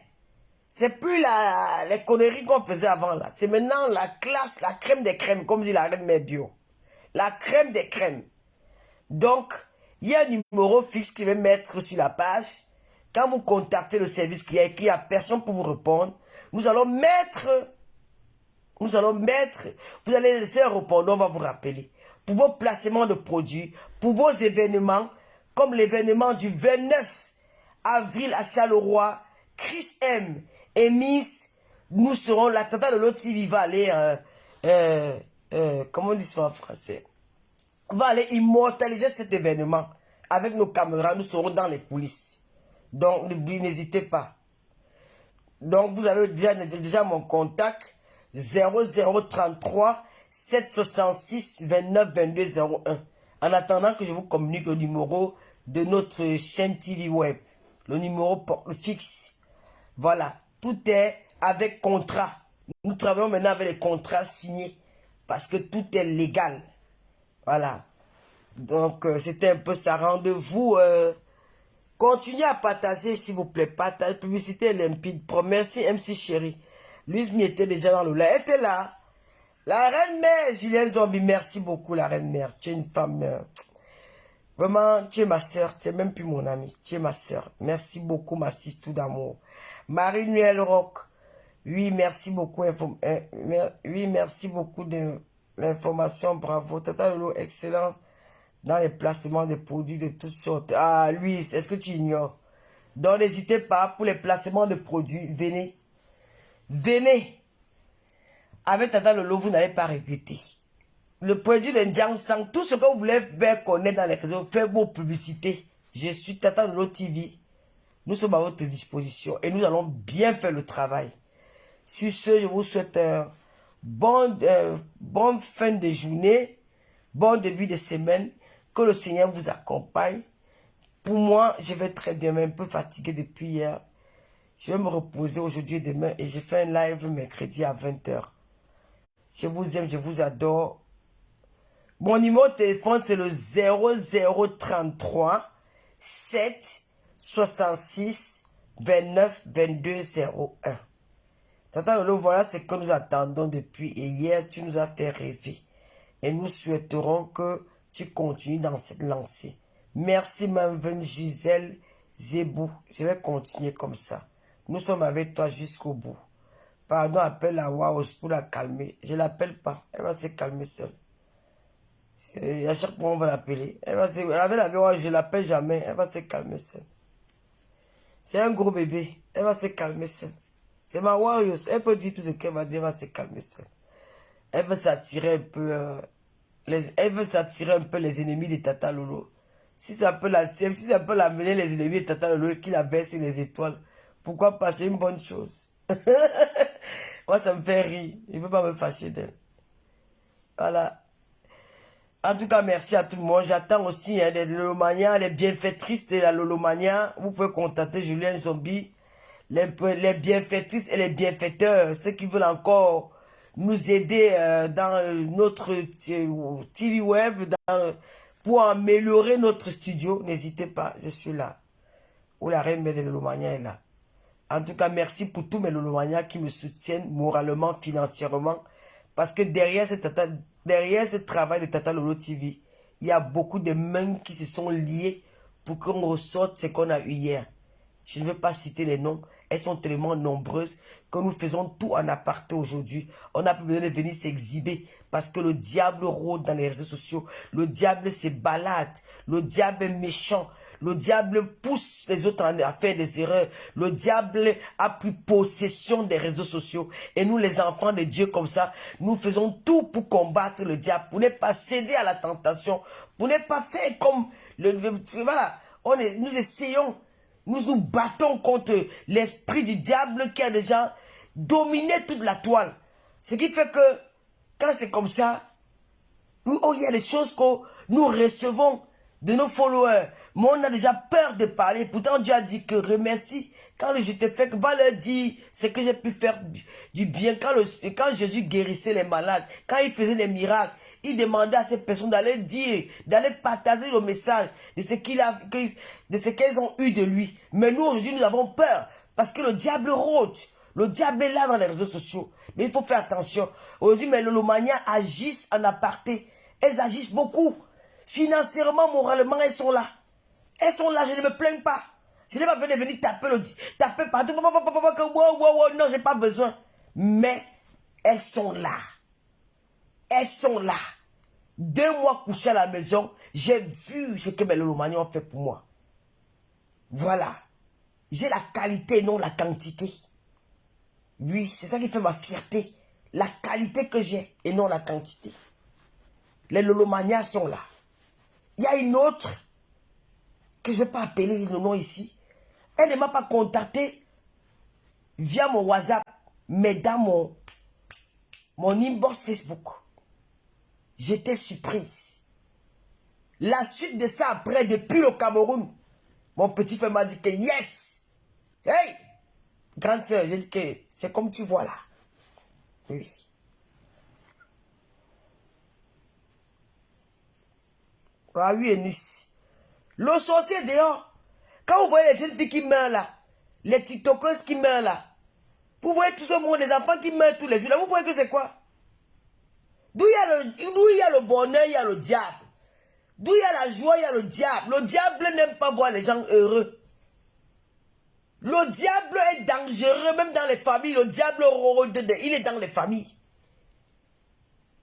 C'est plus les conneries qu'on faisait avant, là. C'est maintenant la classe, la crème des crèmes, comme dit la reine mère bio. La crème des crèmes. Donc, il y a un numéro fixe qui va mettre sur la page. Quand vous contactez le service client et qu'il n'y a personne pour vous répondre, vous allez laisser un répondeur, on va vous rappeler. Pour vos placements de produits, pour vos événements, comme l'événement du 29 avril à Charleroi, Chris M et Miss, nous serons, la Tata Lolo TV va aller, comment on dit ça en français? On va aller immortaliser cet événement. Avec nos caméras, nous serons dans les coulisses. Donc, n'hésitez pas. Donc, vous avez déjà mon contact, 0033 766 29 22 01. En attendant que je vous communique le numéro de notre chaîne TV Web. Le numéro fixe. Voilà. Tout est avec contrat. Nous travaillons maintenant avec les contrats signés. Parce que tout est légal. Voilà. Donc, c'était un peu ça. Rendez-vous. Continuez à partager, s'il vous plaît. Partage, publicité limpide. Merci, MC Chéri. Louise Mi était déjà dans le live. Elle était là. La reine mère, Julienne Zombie. Merci beaucoup, la reine mère. Tu es une femme. Vraiment, tu es ma soeur. Tu es même plus mon amie. Tu es ma soeur. Merci beaucoup, ma sister d'amour. Marie-Noël Rock. Oui, merci beaucoup. Oui, merci beaucoup de l'information. Bravo. Tata Lolo, excellent dans les placements de produits de toutes sortes. Ah, Louise, est-ce que tu ignores? Donc, n'hésitez pas pour les placements de produits. Venez. Venez. Avec Tata Lolo, vous n'allez pas regretter. Le produit de Ndiang Sang, tout ce que vous voulez faire connaître dans les réseaux, faites vos publicités. Je suis Tata Lolo TV. Nous sommes à votre disposition et nous allons bien faire le travail. Sur ce, je vous souhaite un bonne fin de journée, bon début de semaine, que le Seigneur vous accompagne. Pour moi, je vais très bien, mais un peu fatigué depuis hier. Je vais me reposer aujourd'hui et demain et je fais un live mercredi à 20 h. Je vous aime, je vous adore. Mon numéro de téléphone, c'est le 0033 7 66 29 22 01. Tata Lolo, voilà ce que nous attendons depuis et hier, tu nous as fait rêver. Et nous souhaiterons que tu continues dans cette lancée. Merci, Mme Gisèle Zébou. Je vais continuer comme ça. Nous sommes avec toi jusqu'au bout. Pardon, appelle à Waos pour la calmer. Je ne l'appelle pas. Elle va se calmer seule. À chaque fois, on va l'appeler. Avec la voix, je ne l'appelle jamais. Elle va se calmer seule. C'est un gros bébé. Elle va se calmer seule. C'est ma Warriors. Elle peut dire tout ce qu'elle va dire. Elle va se calmer seule. Elle veut s'attirer un peu... elle veut s'attirer un peu les ennemis de Tata Lolo. Si ça peut l'amener les ennemis de Tata Lolo et qu'il a versé les étoiles, pourquoi pas? C'est une bonne chose. Moi, ça me fait rire. Je ne veux pas me fâcher d'elle. Voilà. En tout cas, merci à tout le monde. J'attends aussi des Lolomania, les bienfaitrices de la Lolomania. Vous pouvez contacter Julien Zombie. Les bienfaitrices et les bienfaiteurs. Ceux qui veulent encore nous aider dans notre TV Web pour améliorer notre studio. N'hésitez pas, je suis là. Ou la reine de Lolomania est là. En tout cas, merci pour tous mes Lolomania qui me soutiennent moralement, financièrement. Parce que derrière ce travail de Tata Lolo TV, il y a beaucoup de mains qui se sont liées pour qu'on ressorte ce qu'on a eu hier. Je ne veux pas citer les noms. Elles sont tellement nombreuses que nous faisons tout en aparté aujourd'hui. On n'a plus besoin de venir s'exhiber parce que le diable rôde dans les réseaux sociaux. Le diable se balade. Le diable est méchant. Le diable pousse les autres à faire des erreurs. Le diable a pris possession des réseaux sociaux. Et nous, les enfants de Dieu comme ça, nous faisons tout pour combattre le diable, pour ne pas céder à la tentation, pour ne pas faire comme... Voilà, nous essayons, nous nous battons contre l'esprit du diable qui a déjà dominé toute la toile. Ce qui fait que, quand c'est comme ça, il y a des choses que nous recevons de nos followers. Mais on a déjà peur de parler. Pourtant, Dieu a dit que remercie. Quand je te fais, va leur dire ce que j'ai pu faire du bien. Quand Jésus guérissait les malades, quand il faisait des miracles, il demandait à ces personnes d'aller dire, d'aller partager le message de ce qu'elles ont eu de lui. Mais nous, aujourd'hui, nous avons peur parce que le diable rôde. Le diable est là dans les réseaux sociaux. Mais il faut faire attention. Aujourd'hui, mes Lolomania agissent en aparté. Elles agissent beaucoup. Financièrement, moralement, elles sont là. Elles sont là, je ne me plains pas. Je n'ai pas besoin de venir taper partout. Non, je n'ai pas besoin. Mais elles sont là. Elles sont là. 2 mois couché à la maison, j'ai vu ce que mes Lolomania ont fait pour moi. Voilà. J'ai la qualité, non la quantité. Oui, c'est ça qui fait ma fierté. La qualité que j'ai et non la quantité. Les Lolomania sont là. Il y a une autre que je ne vais pas appeler le nom ici. Elle ne m'a pas contacté via mon WhatsApp, mais dans mon inbox Facebook. J'étais surprise. La suite de ça après, depuis le Cameroun, mon petit frère m'a dit que yes. Hey, grande sœur, j'ai dit que c'est comme tu vois là. Oui. Ah oui, Nice. Le sorcier dehors. Quand vous voyez les jeunes filles qui meurent là, les tiktokers qui meurent là, vous voyez tout ce monde, les enfants qui meurent tous les jours là, vous voyez que c'est quoi? D'où il y a le bonheur, il y a le diable. D'où il y a la joie, il y a le diable. Le diable n'aime pas voir les gens heureux. Le diable est dangereux, même dans les familles. Le diable, il est dans les familles.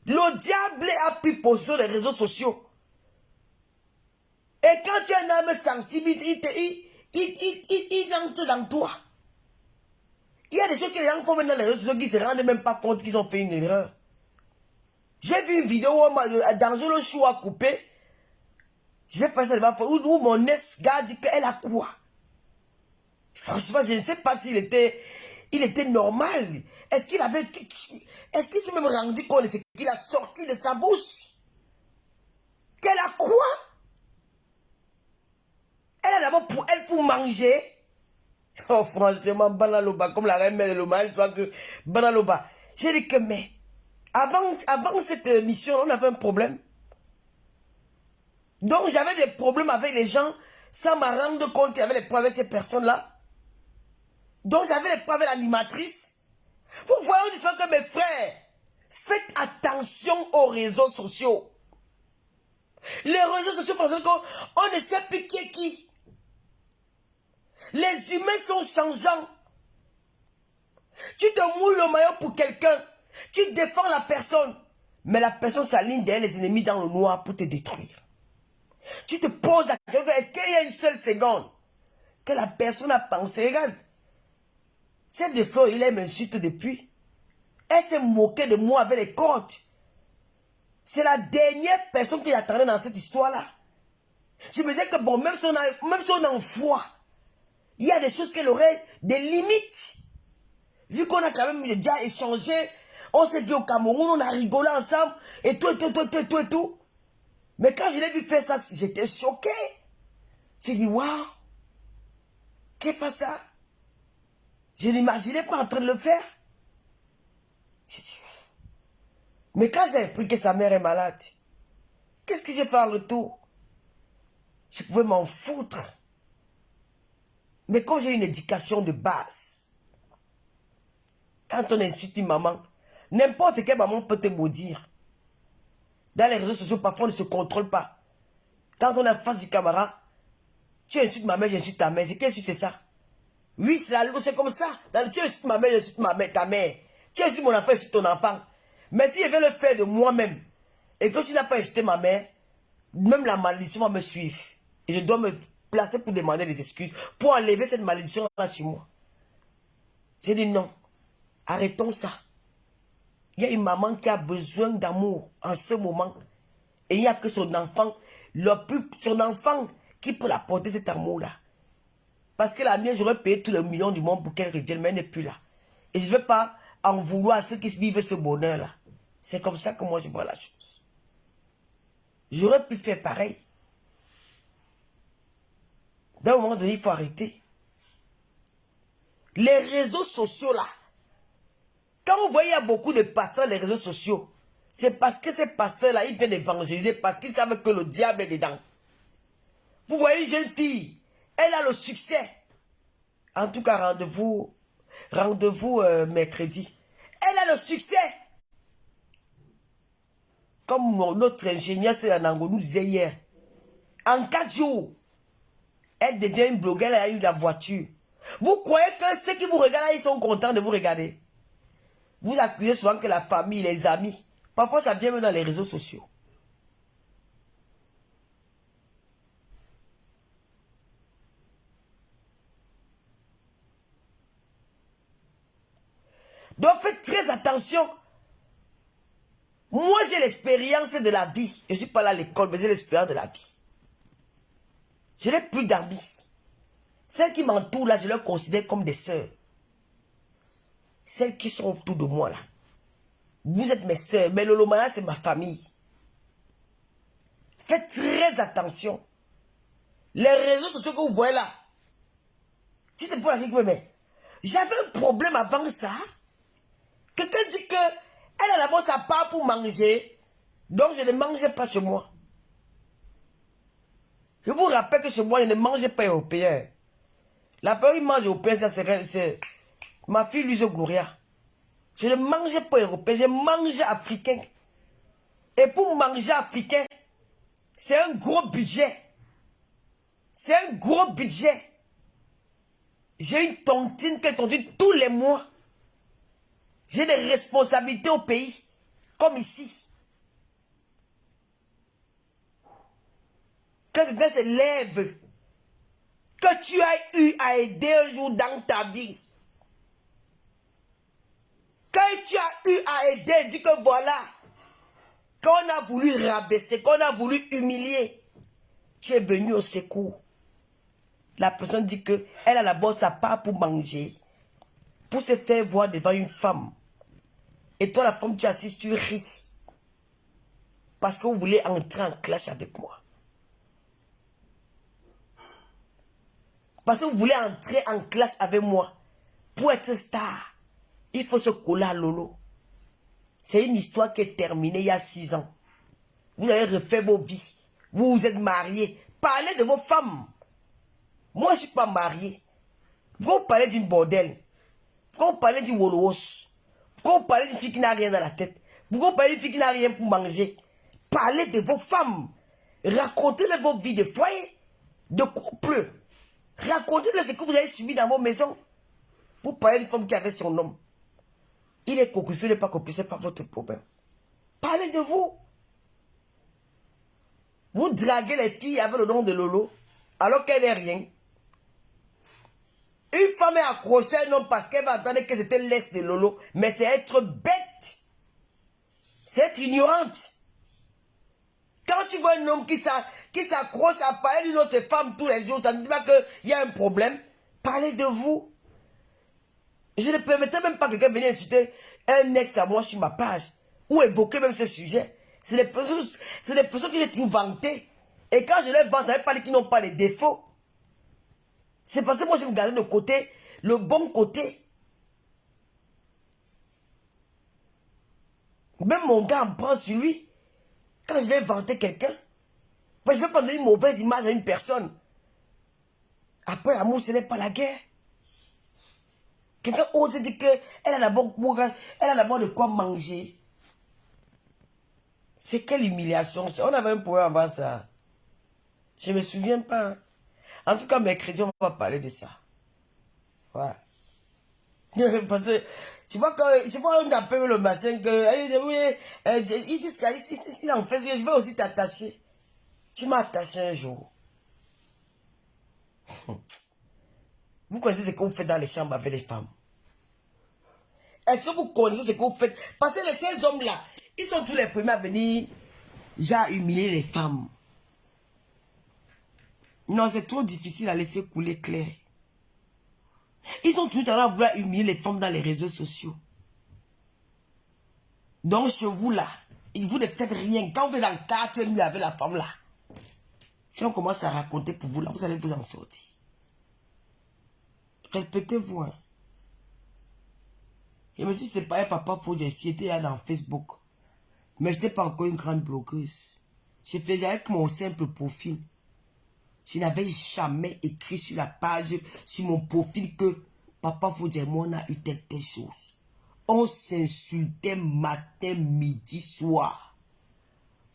Le diable a pris possession des réseaux sociaux. Et quand tu as une âme sensible, il entre dans toi. Il y a des choses que les gens font maintenant dans les réseaux sociaux qui ne se rendent même pas compte qu'ils ont fait une erreur. J'ai vu une vidéo où dans le chou à couper. Je vais passer devant où mon ex-gars dit qu'elle a quoi. Franchement, je ne sais pas s'il était, normal. Est-ce qu'il s'est même rendu compte de ce qu'il a sorti de sa bouche? Qu'elle a quoi? Elle a d'abord pour manger. Oh, franchement, Banaloba, comme la reine de l'Oma, je vois que Banaloba. J'ai dit que, mais, avant cette émission, on avait un problème. Donc, j'avais des problèmes avec les gens, sans me rendre compte qu'il y avait des problèmes avec ces personnes-là. Donc, j'avais des problèmes avec l'animatrice. Vous voyez, on dit souvent que mes frères, faites attention aux réseaux sociaux. Les réseaux sociaux font qu'on ne sait plus qui est qui. Les humains sont changeants. Tu te mouilles le maillot pour quelqu'un. Tu défends la personne. Mais la personne s'aligne derrière les ennemis dans le noir pour te détruire. Tu te poses la question, est-ce qu'il y a une seule seconde que la personne a pensé? Regarde. Cette de Fleur, il m'insulte depuis. Elle s'est moquée de moi avec les cordes. C'est la dernière personne que j'attendais dans cette histoire-là. Je me disais que bon, même si on a en foi, il y a des choses qu'elle aurait des limites. Vu qu'on a quand même déjà échangé, on s'est vu au Cameroun, on a rigolé ensemble, et tout. Mais quand je l'ai vu faire ça, j'étais choqué. J'ai dit, waouh, qu'est-ce que ça? Je n'imaginais pas en train de le faire. J'ai dit, mais quand j'ai appris que sa mère est malade, qu'est-ce que j'ai fait en retour? Je pouvais m'en foutre. Mais quand j'ai une éducation de base, quand on insulte une maman, n'importe quelle maman peut te maudire. Dans les réseaux sociaux, parfois on ne se contrôle pas. Quand on est en face du camarade, tu insultes ma mère, j'insulte ta mère. Qu'est-ce que c'est ça? Oui, c'est comme ça. Tu insultes ma mère, j'insulte ta mère. Tu insultes mon enfant, j'insulte ton enfant. Mais si je vais le faire de moi-même, et que tu n'as pas insulté ma mère, même la malédiction va me suivre. Et je dois me placer pour demander des excuses, pour enlever cette malédiction-là sur moi. J'ai dit non, arrêtons ça. Il y a une maman qui a besoin d'amour en ce moment. Et il n'y a que son enfant, son enfant qui peut apporter cet amour-là. Parce que la mienne, j'aurais payé tous les millions du monde pour qu'elle revienne, mais elle n'est plus là. Et je ne vais pas en vouloir à ceux qui vivent ce bonheur-là. C'est comme ça que moi je vois la chose. J'aurais pu faire pareil. D'un moment donné, il faut arrêter. Les réseaux sociaux là, quand vous voyez il y a beaucoup de pasteurs sur les réseaux sociaux, c'est parce que ces pasteurs-là, ils viennent évangéliser parce qu'ils savent que le diable est dedans. Vous voyez une jeune fille, elle a le succès. En tout cas, rendez-vous mercredi. Elle a le succès. Comme notre ingénieur Nango nous disait hier. En 4 jours, elle devient une blogueur, elle a eu la voiture. Vous croyez que ceux qui vous regardent, ils sont contents de vous regarder? Vous accusez souvent que la famille, les amis, parfois ça vient même dans les réseaux sociaux. Donc faites très attention. Moi j'ai l'expérience de la vie. Je ne suis pas là à l'école, mais j'ai l'expérience de la vie. Je n'ai plus d'amis. Celles qui m'entourent là, je les considère comme des sœurs. Celles qui sont autour de moi là. Vous êtes mes sœurs, mais le Lomaya c'est ma famille. Faites très attention. Les réseaux sociaux que vous voyez là, si c'est pour la vie, mais j'avais un problème avant ça. Quelqu'un dit que elle a d'abord sa part pour manger, donc je ne mangeais pas chez moi. Je vous rappelle que chez moi, je ne mangeais pas européen. La peur, il mange européen, ça c'est ma fille Luise Gloria. Je ne mangeais pas européen, je mangeais africain. Et pour manger africain, c'est un gros budget. C'est un gros budget. J'ai une tontine qui est tontine tous les mois. J'ai des responsabilités au pays, comme ici. Quand quelqu'un se lève, que tu as eu à aider un jour dans ta vie, quand tu as eu à aider, dis que voilà, quand on a voulu rabaisser, quand on a voulu humilier, tu es venu au secours. La personne dit que elle a d'abord sa part pour manger, pour se faire voir devant une femme. Et toi, la femme, tu assises, tu ris. Parce que vous voulez entrer en clash avec moi. Parce que vous voulez entrer en clash avec moi. Pour être star, il faut se coller à Lolo. C'est une histoire qui est terminée il y a 6 ans. Vous avez refait vos vies. Vous vous êtes mariés. Parlez de vos femmes. Moi, je ne suis pas marié. Pourquoi vous parlez d'une bordel? Pourquoi vous parlez d'une Wolowos? Pourquoi vous parlez d'une fille qui n'a rien dans la tête? Pourquoi vous parlez d'une fille qui n'a rien pour manger? Parlez de vos femmes. Racontez-les vos vies de foyer, de couple. Racontez-les ce que vous avez subi dans vos maisons. Vous parlez d'une femme qui avait son homme. Il est cocufié, il n'est pas cocufié, ce n'est pas votre problème. Parlez de vous. Vous draguez les filles avec le nom de Lolo, alors qu'elle n'est rien. Une femme est accrochée à un homme parce qu'elle va attendre que c'était l'est de Lolo. Mais c'est être bête. C'est être ignorante. Quand tu vois un homme qui s'accroche à parler d'une autre femme tous les jours, ça ne dit pas qu'il y a un problème. Parlez de vous. Je ne permettais même pas que quelqu'un vienne insulter un ex à moi sur ma page. Ou évoquer même ce sujet. C'est des personnes que j'ai tout vanté. Et quand je les vante, ça veut pas dire qu'ils n'ont pas les défauts. C'est parce que moi, je me gardais de côté, le bon côté. Même mon gars en prend sur lui. Quand je vais vanter quelqu'un, je ne vais pas donner une mauvaise image à une personne. Après, l'amour, ce n'est pas la guerre. Quelqu'un ose dire qu'elle a d'abord de quoi manger. C'est quelle humiliation. On avait un problème avant ça. Je ne me souviens pas. Hein. En tout cas, mercredi, on va parler de ça. Ouais. Parce que, tu vois, quand je vois un appel le machin, il en fait, je vais aussi t'attacher. Tu m'as attaché un jour. Vous connaissez ce que vous faites dans les chambres avec les femmes? Est-ce que vous connaissez ce que vous faites? Parce que ces hommes-là, ils sont tous les premiers à venir, genre, humilier les femmes. Non, c'est trop difficile à laisser couler clair. Ils sont tout à l'heure à vouloir humilier les femmes dans les réseaux sociaux. Donc, chez vous là, vous ne faites rien. Quand vous êtes dans 4 nuits avec la femme là, si on commence à raconter pour vous là, vous allez vous en sortir. Respectez-vous. Hein. Je me suis séparé papa Fodja, c'était là dans Facebook. Mais je n'étais pas encore une grande blogueuse. Je faisais avec mon simple profil. Je n'avais jamais écrit sur la page, sur mon profil que papa Fodja et moi on a eu telle chose. On s'insultait matin, midi, soir.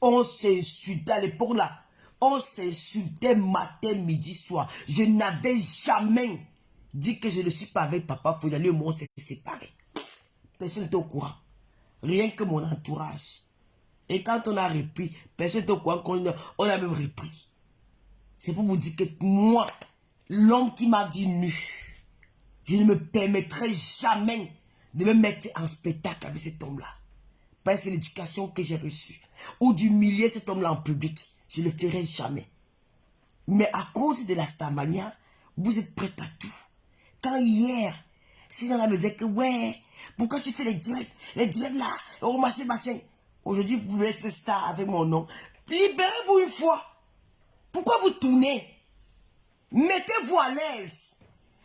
On s'insultait à l'époque là. On s'insultait matin, midi, soir. Je n'avais jamais dit que je ne suis pas avec papa Fodja. Lui et moi on s'est séparés. Personne n'était au courant. Rien que mon entourage. Et quand on a repris, personne n'était au courant qu'on a même repris. C'est pour vous dire que moi, l'homme qui m'a vu nu, je ne me permettrai jamais de me mettre en spectacle avec cet homme-là. Parce que c'est l'éducation que j'ai reçue. Ou d'humilier cet homme-là en public. Je ne le ferai jamais. Mais à cause de la Starmania, vous êtes prêts à tout. Quand hier, ces gens-là me disaient que ouais, pourquoi tu fais les directs là, oh machin. Aujourd'hui, vous voulez être star avec mon nom. Libérez-vous une fois. Pourquoi vous tournez? Mettez-vous à l'aise.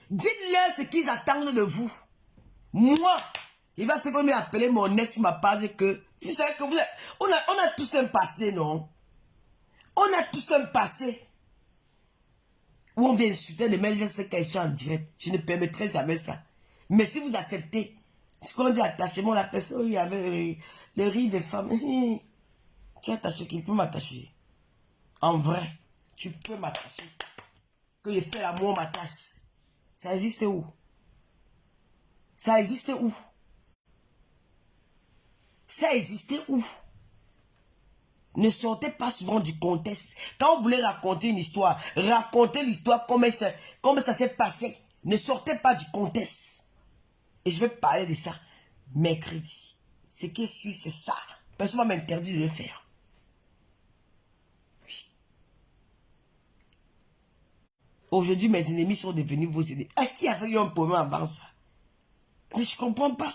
Dites-leur ce qu'ils attendent de vous. Moi, il va se appeler mon ex sur ma page que... Vous savez que vous... On a tous un passé, non? On a tous un passé. Où on vient insulter les mêmes gestes qu'ils sont en direct. Je ne permettrai jamais ça. Mais si vous acceptez, ce qu'on dit attachement, la personne, il y avait le riz des femmes. Tu es attaché, qu'il peut m'attacher. En vrai, tu peux m'attacher. Que je fais l'amour, m'attache. Ça existe où? Ça existe où? Ça existait où? Ne sortez pas souvent du contexte. Quand vous voulez raconter une histoire, racontez l'histoire comme ça s'est passé. Ne sortez pas du contexte. Et je vais parler de ça mercredi. Ce qui est sûr, c'est ça. Personne ne va m'interdire de le faire. Oui. Aujourd'hui, mes ennemis sont devenus vos ennemis. Est-ce qu'il y avait eu un problème avant ça? Mais je ne comprends pas.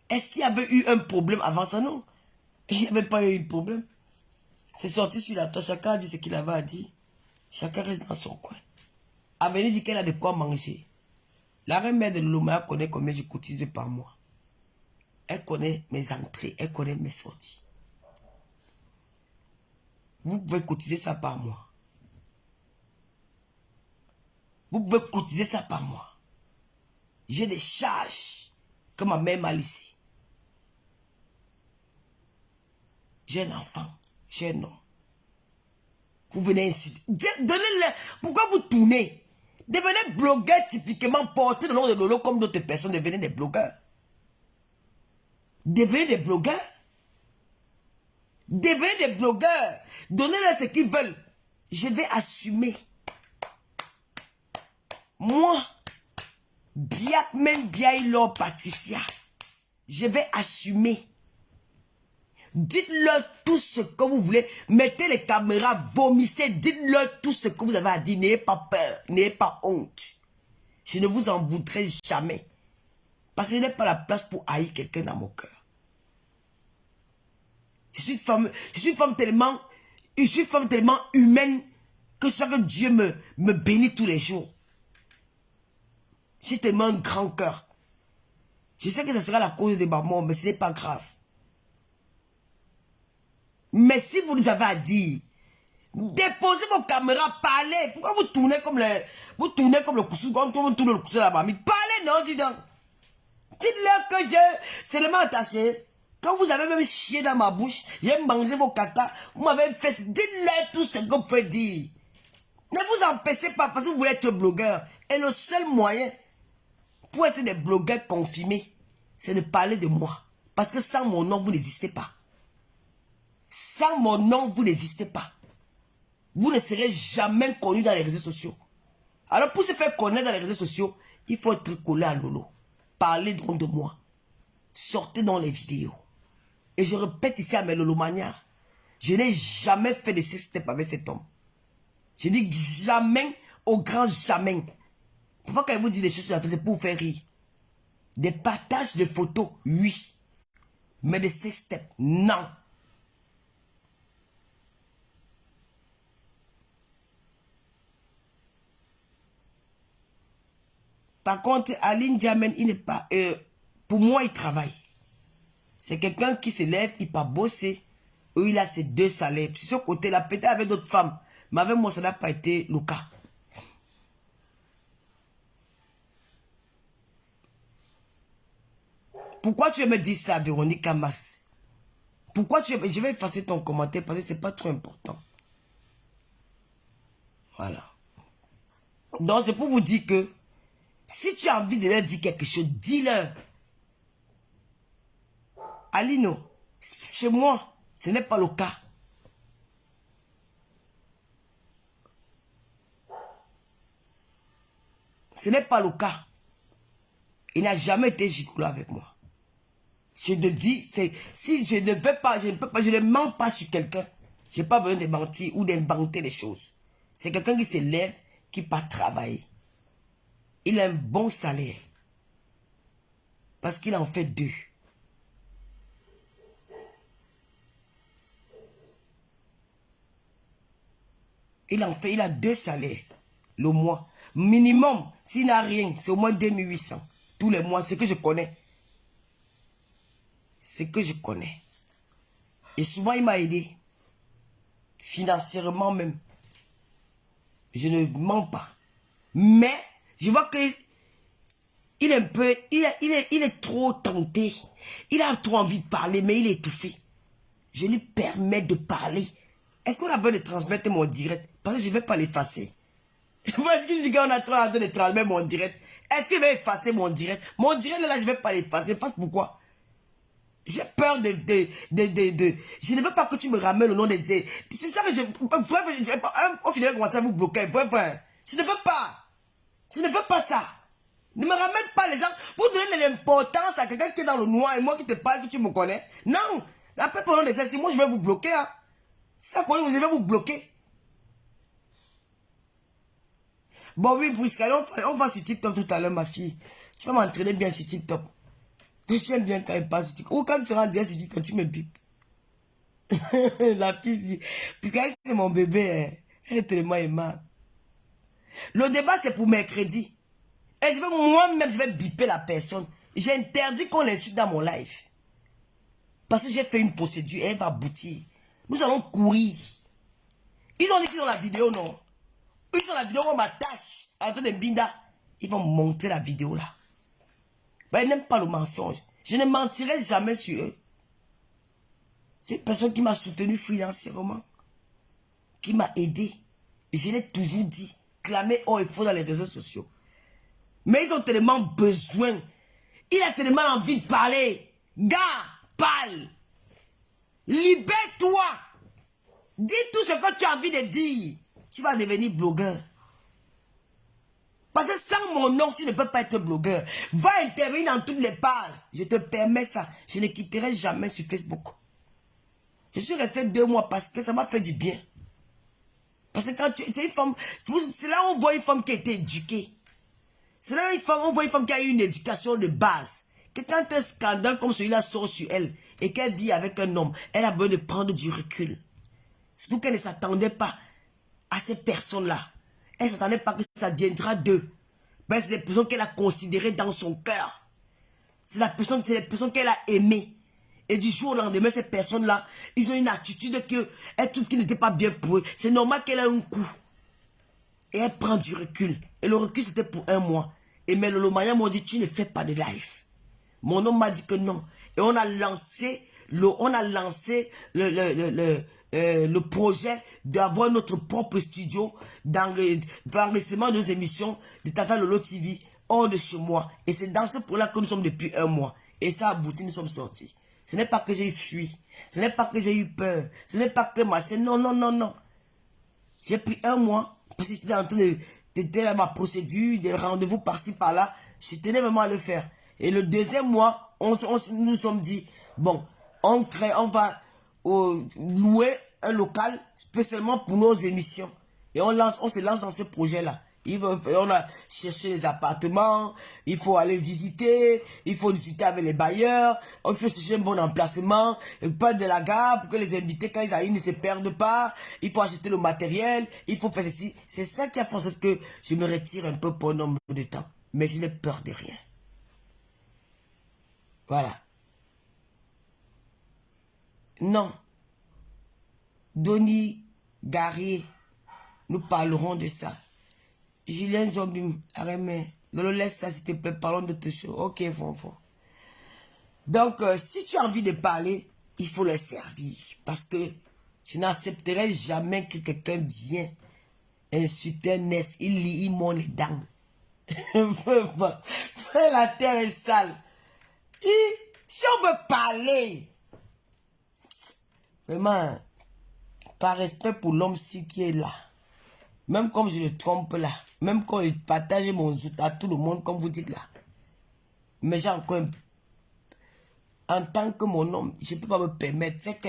Est-ce qu'il y avait eu un problème avant ça? Non. Il n'y avait pas eu de problème. C'est sorti sur la toile. Chacun a dit ce qu'il avait à dire. Chacun reste dans son coin. Avenue dit qu'elle a de quoi manger. La reine-mère de Lomaya connaît combien je cotise par mois. Elle connaît mes entrées. Elle connaît mes sorties. Vous pouvez cotiser ça par mois. Vous pouvez cotiser ça par mois. J'ai des charges que ma mère m'a laissées. J'ai un enfant. J'ai un homme. Vous venez insulter. Donnez-le. Pourquoi vous tournez? Devenez blogueur typiquement. Portez le nom de Lolo comme d'autres personnes. Devenez des blogueurs. Devenez des blogueurs. Devenez des blogueurs. Donnez-leur ce qu'ils veulent. Je vais assumer. Moi, Biakmen Biaïlo Patricia, je vais assumer. Dites-leur tout ce que vous voulez. Mettez les caméras, vomissez. Dites-leur tout ce que vous avez à dire. N'ayez pas peur, n'ayez pas honte. Je ne vous en voudrais jamais. Parce que je n'ai pas la place pour haïr quelqu'un dans mon cœur. Je suis une femme tellement humaine que chaque Dieu me bénit tous les jours. J'ai tellement un grand cœur. Je sais que ce sera la cause de ma mort, mais ce n'est pas grave. Mais si vous nous avez à dire, déposez vos caméras, parlez. Pourquoi vous tournez comme le coussou, comme tout le monde tourne le coussou à la mamie? Parlez, non, dis donc. Dites-leur que je seulement attaché. Quand vous avez même chié dans ma bouche, j'ai mangé vos caca, vous m'avez fait. Dites-leur tout ce que vous pouvez dire. Ne vous empêchez pas parce que vous voulez être blogueur. Et le seul moyen pour être des blogueurs confirmés, c'est de parler de moi. Parce que sans mon nom, vous n'existez pas. Sans mon nom, vous n'existez pas. Vous ne serez jamais connu dans les réseaux sociaux. Alors pour se faire connaître dans les réseaux sociaux, il faut être collé à Lolo. Parlez donc de moi. Sortez dans les vidéos. Et je répète ici à mes Lolomania, je n'ai jamais fait de sex-step avec cet homme. Je dis jamais au grand jamais. Pourquoi quand je vous dis des choses sur la tête, c'est pour vous faire rire. Des partages de photos, oui. Mais des sex-step, non. Par contre, Aline Jamen, il n'est pas... pour moi, il travaille. C'est quelqu'un qui se lève, il peut bosser. Eux, il a ses 2 salaires. Sur ce côté-là, peut-être avec d'autres femmes. Mais avec moi, ça n'a pas été le cas. Pourquoi tu veux me dire ça, Véronique Amas? Pourquoi tu veux... Je vais effacer ton commentaire parce que ce n'est pas trop important. Voilà. Donc, c'est pour vous dire que si tu as envie de leur dire quelque chose, dis-leur. Alino, chez moi, ce n'est pas le cas. Ce n'est pas le cas. Il n'a jamais été gigolo avec moi. Je te dis, si je ne veux pas, je ne peux pas, je ne mens pas sur quelqu'un. Je n'ai pas besoin de mentir ou d'inventer des choses. C'est quelqu'un qui se lève, qui part travailler. Il a un bon salaire. Parce qu'il en fait 2. Il en fait, il a 2 salaires le mois. Minimum, s'il n'a rien, c'est au moins 2800 tous les mois. C'est ce que je connais. C'est ce que je connais. Et souvent, il m'a aidé. Financièrement même. Je ne mens pas. Mais, je vois que il est un peu, il est trop tenté. Il a trop envie de parler, mais il est étouffé. Je lui permets de parler. Est-ce qu'on a besoin de transmettre mon direct? Parce que je ne vais pas l'effacer. Est-ce qu'il dit qu'on a trop envie de transmettre mon direct? Est-ce qu'il va effacer mon direct? Mon direct là, je ne vais pas l'effacer. Parce pourquoi? J'ai peur de... Je ne veux pas que tu me ramènes le nom des... C'est ça que je... Au final, commencer à vous bloquer. Je ne veux pas. Je ne veux pas ça. Ne me ramène pas les gens. Vous donnez de l'importance à quelqu'un qui est dans le noir et moi qui te parle, que tu me connais. Non. Après, pendant des si moi je vais vous bloquer. Hein. Ça, quoi, je vais vous bloquer. Bon, oui, puisqu'on on va sur TikTok tout à l'heure, ma fille. Tu vas m'entraîner bien sur TikTok. Tu aimes bien quand il passe sur TikTok. Ou quand tu seras en direct sur TikTok, tu me pipes. La fille, puisqu'elle, c'est mon bébé. Hein. Elle est tellement aimable. Le débat, c'est pour mercredi. Et moi-même, je vais biper la personne. J'ai interdit qu'on l'insulte dans mon live. Parce que j'ai fait une procédure et elle va aboutir. Nous allons courir. Ils ont dit qu'ils ont la vidéo, non? Ils ont la vidéo, on m'attache en train de binda. Ils vont montrer la vidéo là. Ben, ils n'aiment pas le mensonge. Je ne mentirai jamais sur eux. C'est une personne qui m'a soutenu financièrement. Qui m'a aidé. Et je l'ai toujours dit. Clamer haut et faux dans les réseaux sociaux. Mais ils ont tellement besoin. Il a tellement envie de parler. Gars, parle. Libère-toi. Dis tout ce que tu as envie de dire. Tu vas devenir blogueur. Parce que sans mon nom, tu ne peux pas être blogueur. Va intervenir dans toutes les pages. Je te permets ça. Je ne quitterai jamais sur Facebook. Je suis resté 2 mois parce que ça m'a fait du bien. Parce que quand c'est une femme, c'est là où on voit une femme qui a été éduquée. C'est là où on voit une femme qui a eu une éducation de base. Que quand un scandale comme celui-là sort sur elle et qu'elle dit avec un homme, elle a besoin de prendre du recul. Surtout qu'elle ne s'attendait pas à ces personnes-là. Elle ne s'attendait pas que ça viendra d'eux. Ben, c'est des personnes qu'elle a considérées dans son cœur. C'est les personnes qu'elle a aimées. Et du jour au lendemain, ces personnes-là, ils ont une attitude qu'elles trouvent qu'ils n'étaient pas bien pour eux. C'est normal qu'elle ait un coup. Et elle prend du recul. Et le recul, c'était pour 1 mois. Et mais le Maya m'a dit, tu ne fais pas de live. Mon homme m'a dit que non. Et on a lancé le projet d'avoir notre propre studio dans l'enregistrement de nos émissions de Tata Lolo TV hors de chez moi. Et c'est dans ce projet-là que nous sommes depuis 1 mois. Et ça a abouti, nous sommes sortis. Ce n'est pas que j'ai fui. Ce n'est pas que j'ai eu peur. Ce n'est pas que ma chaîne. Non, non, non, non. J'ai pris 1 mois parce que j'étais en train de ma procédure, des rendez-vous par-ci, par-là. Je tenais vraiment à le faire. Et le 2e mois, nous nous sommes dit, bon, on va louer un local spécialement pour nos émissions. Et on se lance dans ce projet-là. On a cherché les appartements, il faut aller visiter, il faut discuter avec les bailleurs, il faut chercher un bon emplacement, pas de la gare pour que les invités, quand ils arrivent, ne se perdent pas, il faut acheter le matériel, il faut faire ceci. C'est ça qui a fait en sorte que je me retire un peu pour un nombre de temps. Mais je n'ai peur de rien. Voilà. Non. Donny Gary, nous parlerons de ça. Julien Zombim, arrête, Lolo, laisse ça s'il te plaît, parlons de tes choses. Ok, bon. Donc, si tu as envie de parler, il faut le servir. Parce que je n'accepterai jamais que quelqu'un vienne insulter un nest. Il monte les dents. La terre est sale. Et si on veut parler, vraiment, par respect pour l'homme-ci qui est là, même comme je le trompe là, même quand je partage mon zout à tout le monde, comme vous dites là, mais j'ai encore en tant que mon homme, je ne peux pas me permettre, c'est que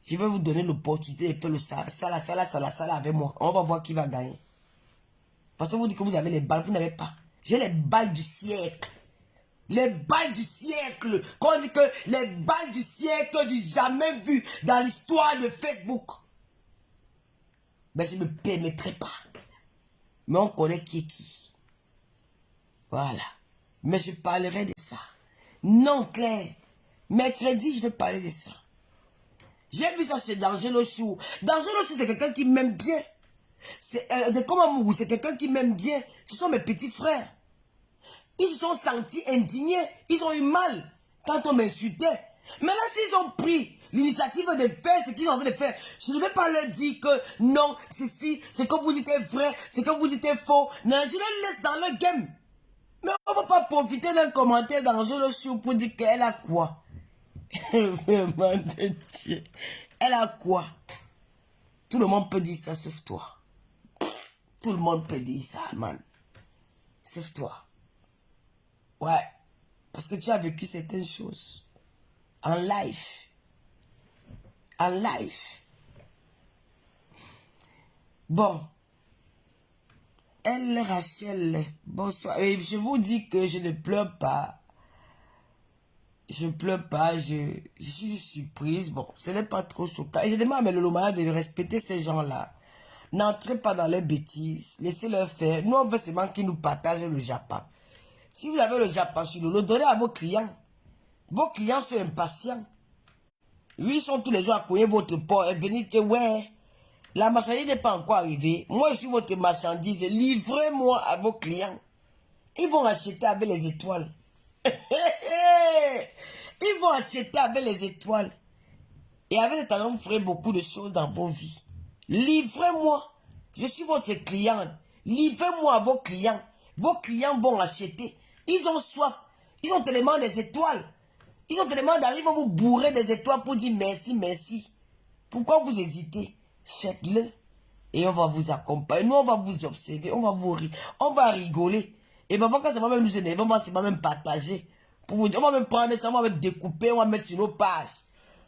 je vais vous donner l'opportunité de faire le sala avec moi. On va voir qui va gagner. Parce que vous dites que vous avez les balles, vous n'avez pas. J'ai les balles du siècle. Les balles du siècle. Quand on dit que les balles du siècle du jamais vu dans l'histoire de Facebook. Ben, je ne me permettrai pas. Mais on connaît qui est qui. Voilà. Mais je parlerai de ça. Non, Claire. Mercredi, je vais parler de ça. J'ai vu ça chez D'Angelo Chou. D'Angelo Chou, c'est quelqu'un qui m'aime bien. C'est comme Amourou, c'est quelqu'un qui m'aime bien. Ce sont mes petits frères. Ils se sont sentis indignés. Ils ont eu mal quand on m'insultait. Mais là, s'ils ont pris l'initiative de faire ce qu'ils ont envie de faire, je ne vais pas leur dire que non, ceci, ce que vous dites est vrai, ce que vous dites est faux. Non, je les laisse dans le game. Mais on ne va pas profiter d'un commentaire d'Angelo Chou pour dire qu'elle a quoi. Vraiment de Dieu. Elle a quoi? Tout le monde peut dire ça sauf toi. Tout le monde peut dire ça, man. Sauf toi. Ouais. Parce que tu as vécu certaines choses. En live. En live. Bon. Elle, Rachel. Bonsoir. Et je vous dis que je ne pleure pas. Je pleure pas. Je suis surprise. Bon, ce n'est pas trop choquant. Et je demande à mes Lolomaya de respecter ces gens-là. N'entrez pas dans les bêtises. Laissez-leur faire. Nous, on veut seulement qu'ils nous partagent le Japa. Si vous avez le Japa sur Lolo, donnez à vos clients. Vos clients sont impatients. Oui, ils sont tous les jours à couiller votre porte et venir dire, ouais, la marchandise n'est pas encore arrivée. Moi, je suis votre marchandise. Livrez-moi à vos clients. Ils vont acheter avec les étoiles. Ils vont acheter avec les étoiles. Et avec cet argent, vous ferez beaucoup de choses dans vos vies. Livrez-moi. Je suis votre client. Livrez-moi à vos clients. Vos clients vont acheter. Ils ont soif. Ils ont tellement des étoiles. Ils ont tellement d'arriver, ils vont vous bourrer des étoiles pour dire merci, merci. Pourquoi vous hésitez? Faites-le. Et on va vous accompagner. Nous, on va vous observer. On va vous rire. On va rigoler. Et parfois, quand ça va même nous énerver, on va même partager. Pour vous dire, on va même prendre ça, on va même découper, on va mettre sur nos pages.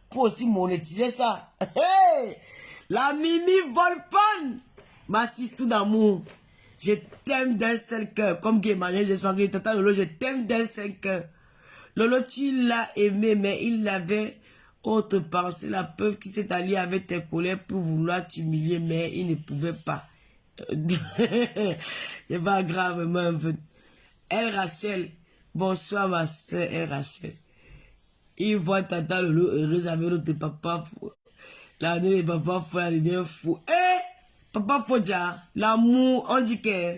Pour aussi monétiser ça. Hey! La Mimi Volpan, ma sister d'amour. Je t'aime d'un seul cœur. Comme Guémané, j'espère que Tata Lolo, je t'aime d'un seul cœur. Lolo, tu l'as aimé, mais il avait autre pensée. La preuve qui s'est alliée avec tes collègues pour vouloir t'humilier, mais il ne pouvait pas. C'est pas grave, même. Elle, Rachel. Bonsoir, ma soeur, elle, Rachel. Il voit Tata Lolo heureuse avec notre papa. L'année des papas fou, l'année des fous. Eh, papa Fodja, l'amour, on dit que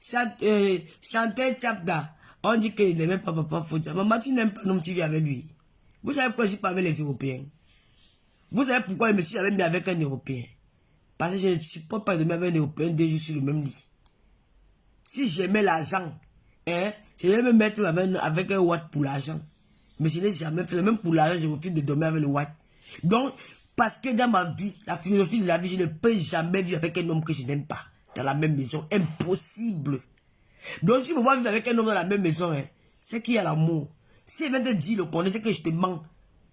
chanter Chapda, on dit qu'il n'aimait pas papa Fodja. Maman, tu n'aimes pas, non, tu vis avec lui. Vous savez pourquoi je ne suis pas avec les Européens? Vous savez pourquoi je me suis jamais mis avec un Européen? Parce que je ne supporte pas de mettre avec un Européen 2 jours sur le même lit. Si j'aimais l'argent, hein, je vais me mettre avec un Watt pour l'argent. Mais je n'ai jamais fait, même pour l'argent, je refuse de dormir avec le Watt. Donc, parce que dans ma vie, la philosophie de la vie, je ne peux jamais vivre avec un homme que je n'aime pas. Dans la même maison. Impossible. Donc, si je me vois vivre avec un homme dans la même maison, hein, c'est qu'il y a l'amour. Si elle vient te dire le contraire, c'est que je te mens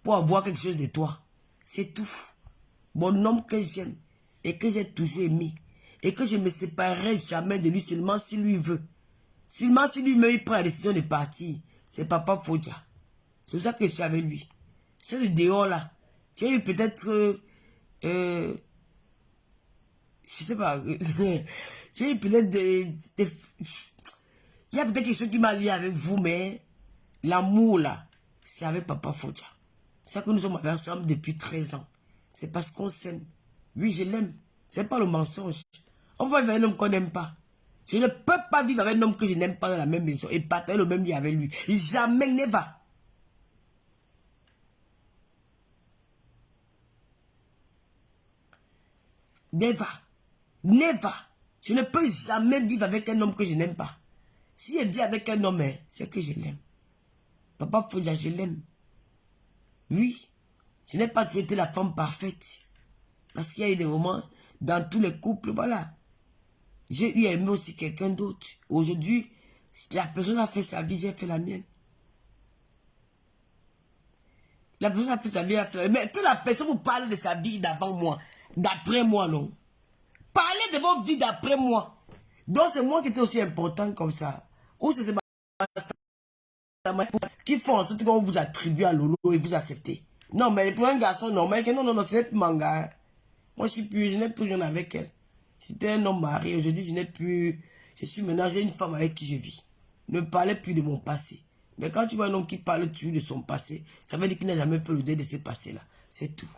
pour avoir quelque chose de toi. C'est tout. Mon homme que j'aime et que j'ai toujours aimé et que je ne me séparerai jamais de lui seulement s'il lui veut. Seulement si lui-même il prend la décision de partir. C'est Papa Fodja. C'est pour ça que je suis avec lui. C'est le dehors là. J'ai eu peut-être... je sais pas. J'ai eu peut-être des... Il y a peut-être quelque chose qui m'a lié avec vous, mais l'amour là, c'est avec Papa Fodja. C'est ça que nous sommes ensemble depuis 13 ans. C'est parce qu'on s'aime. Oui, je l'aime. C'est pas le mensonge. On va vivre avec un homme qu'on n'aime pas. Je ne peux pas vivre avec un homme que je n'aime pas dans la même maison et partager le même lit avec lui. Jamais, never. Never. Never. Je ne peux jamais vivre avec un homme que je n'aime pas. Si je vis avec un homme, c'est que je l'aime. Papa Fodja, je l'aime. Oui. Je n'ai pas toujours été la femme parfaite. Parce qu'il y a eu des moments dans tous les couples, voilà. J'ai eu aimé aussi quelqu'un d'autre. Aujourd'hui, la personne a fait sa vie, j'ai fait la mienne. La personne a fait sa vie, mais que la personne vous parle de sa vie d'avant moi, d'après moi, non. Parlez de vos vies d'après moi. Donc c'est moi qui étais aussi important comme ça. Ou c'est qui font en sorte qu'on vous attribue à Lolo et vous acceptez. Non, mais pour un garçon normal, non, c'est plus mon gars. Moi, je n'ai plus rien avec elle. J'étais un homme marié. Aujourd'hui, je n'ai plus... Je suis maintenant, j'ai une femme avec qui je vis. Ne parlez plus de mon passé. Mais quand tu vois un homme qui parle toujours de son passé, ça veut dire qu'il n'a jamais fait le deuil de ce passé-là. C'est tout.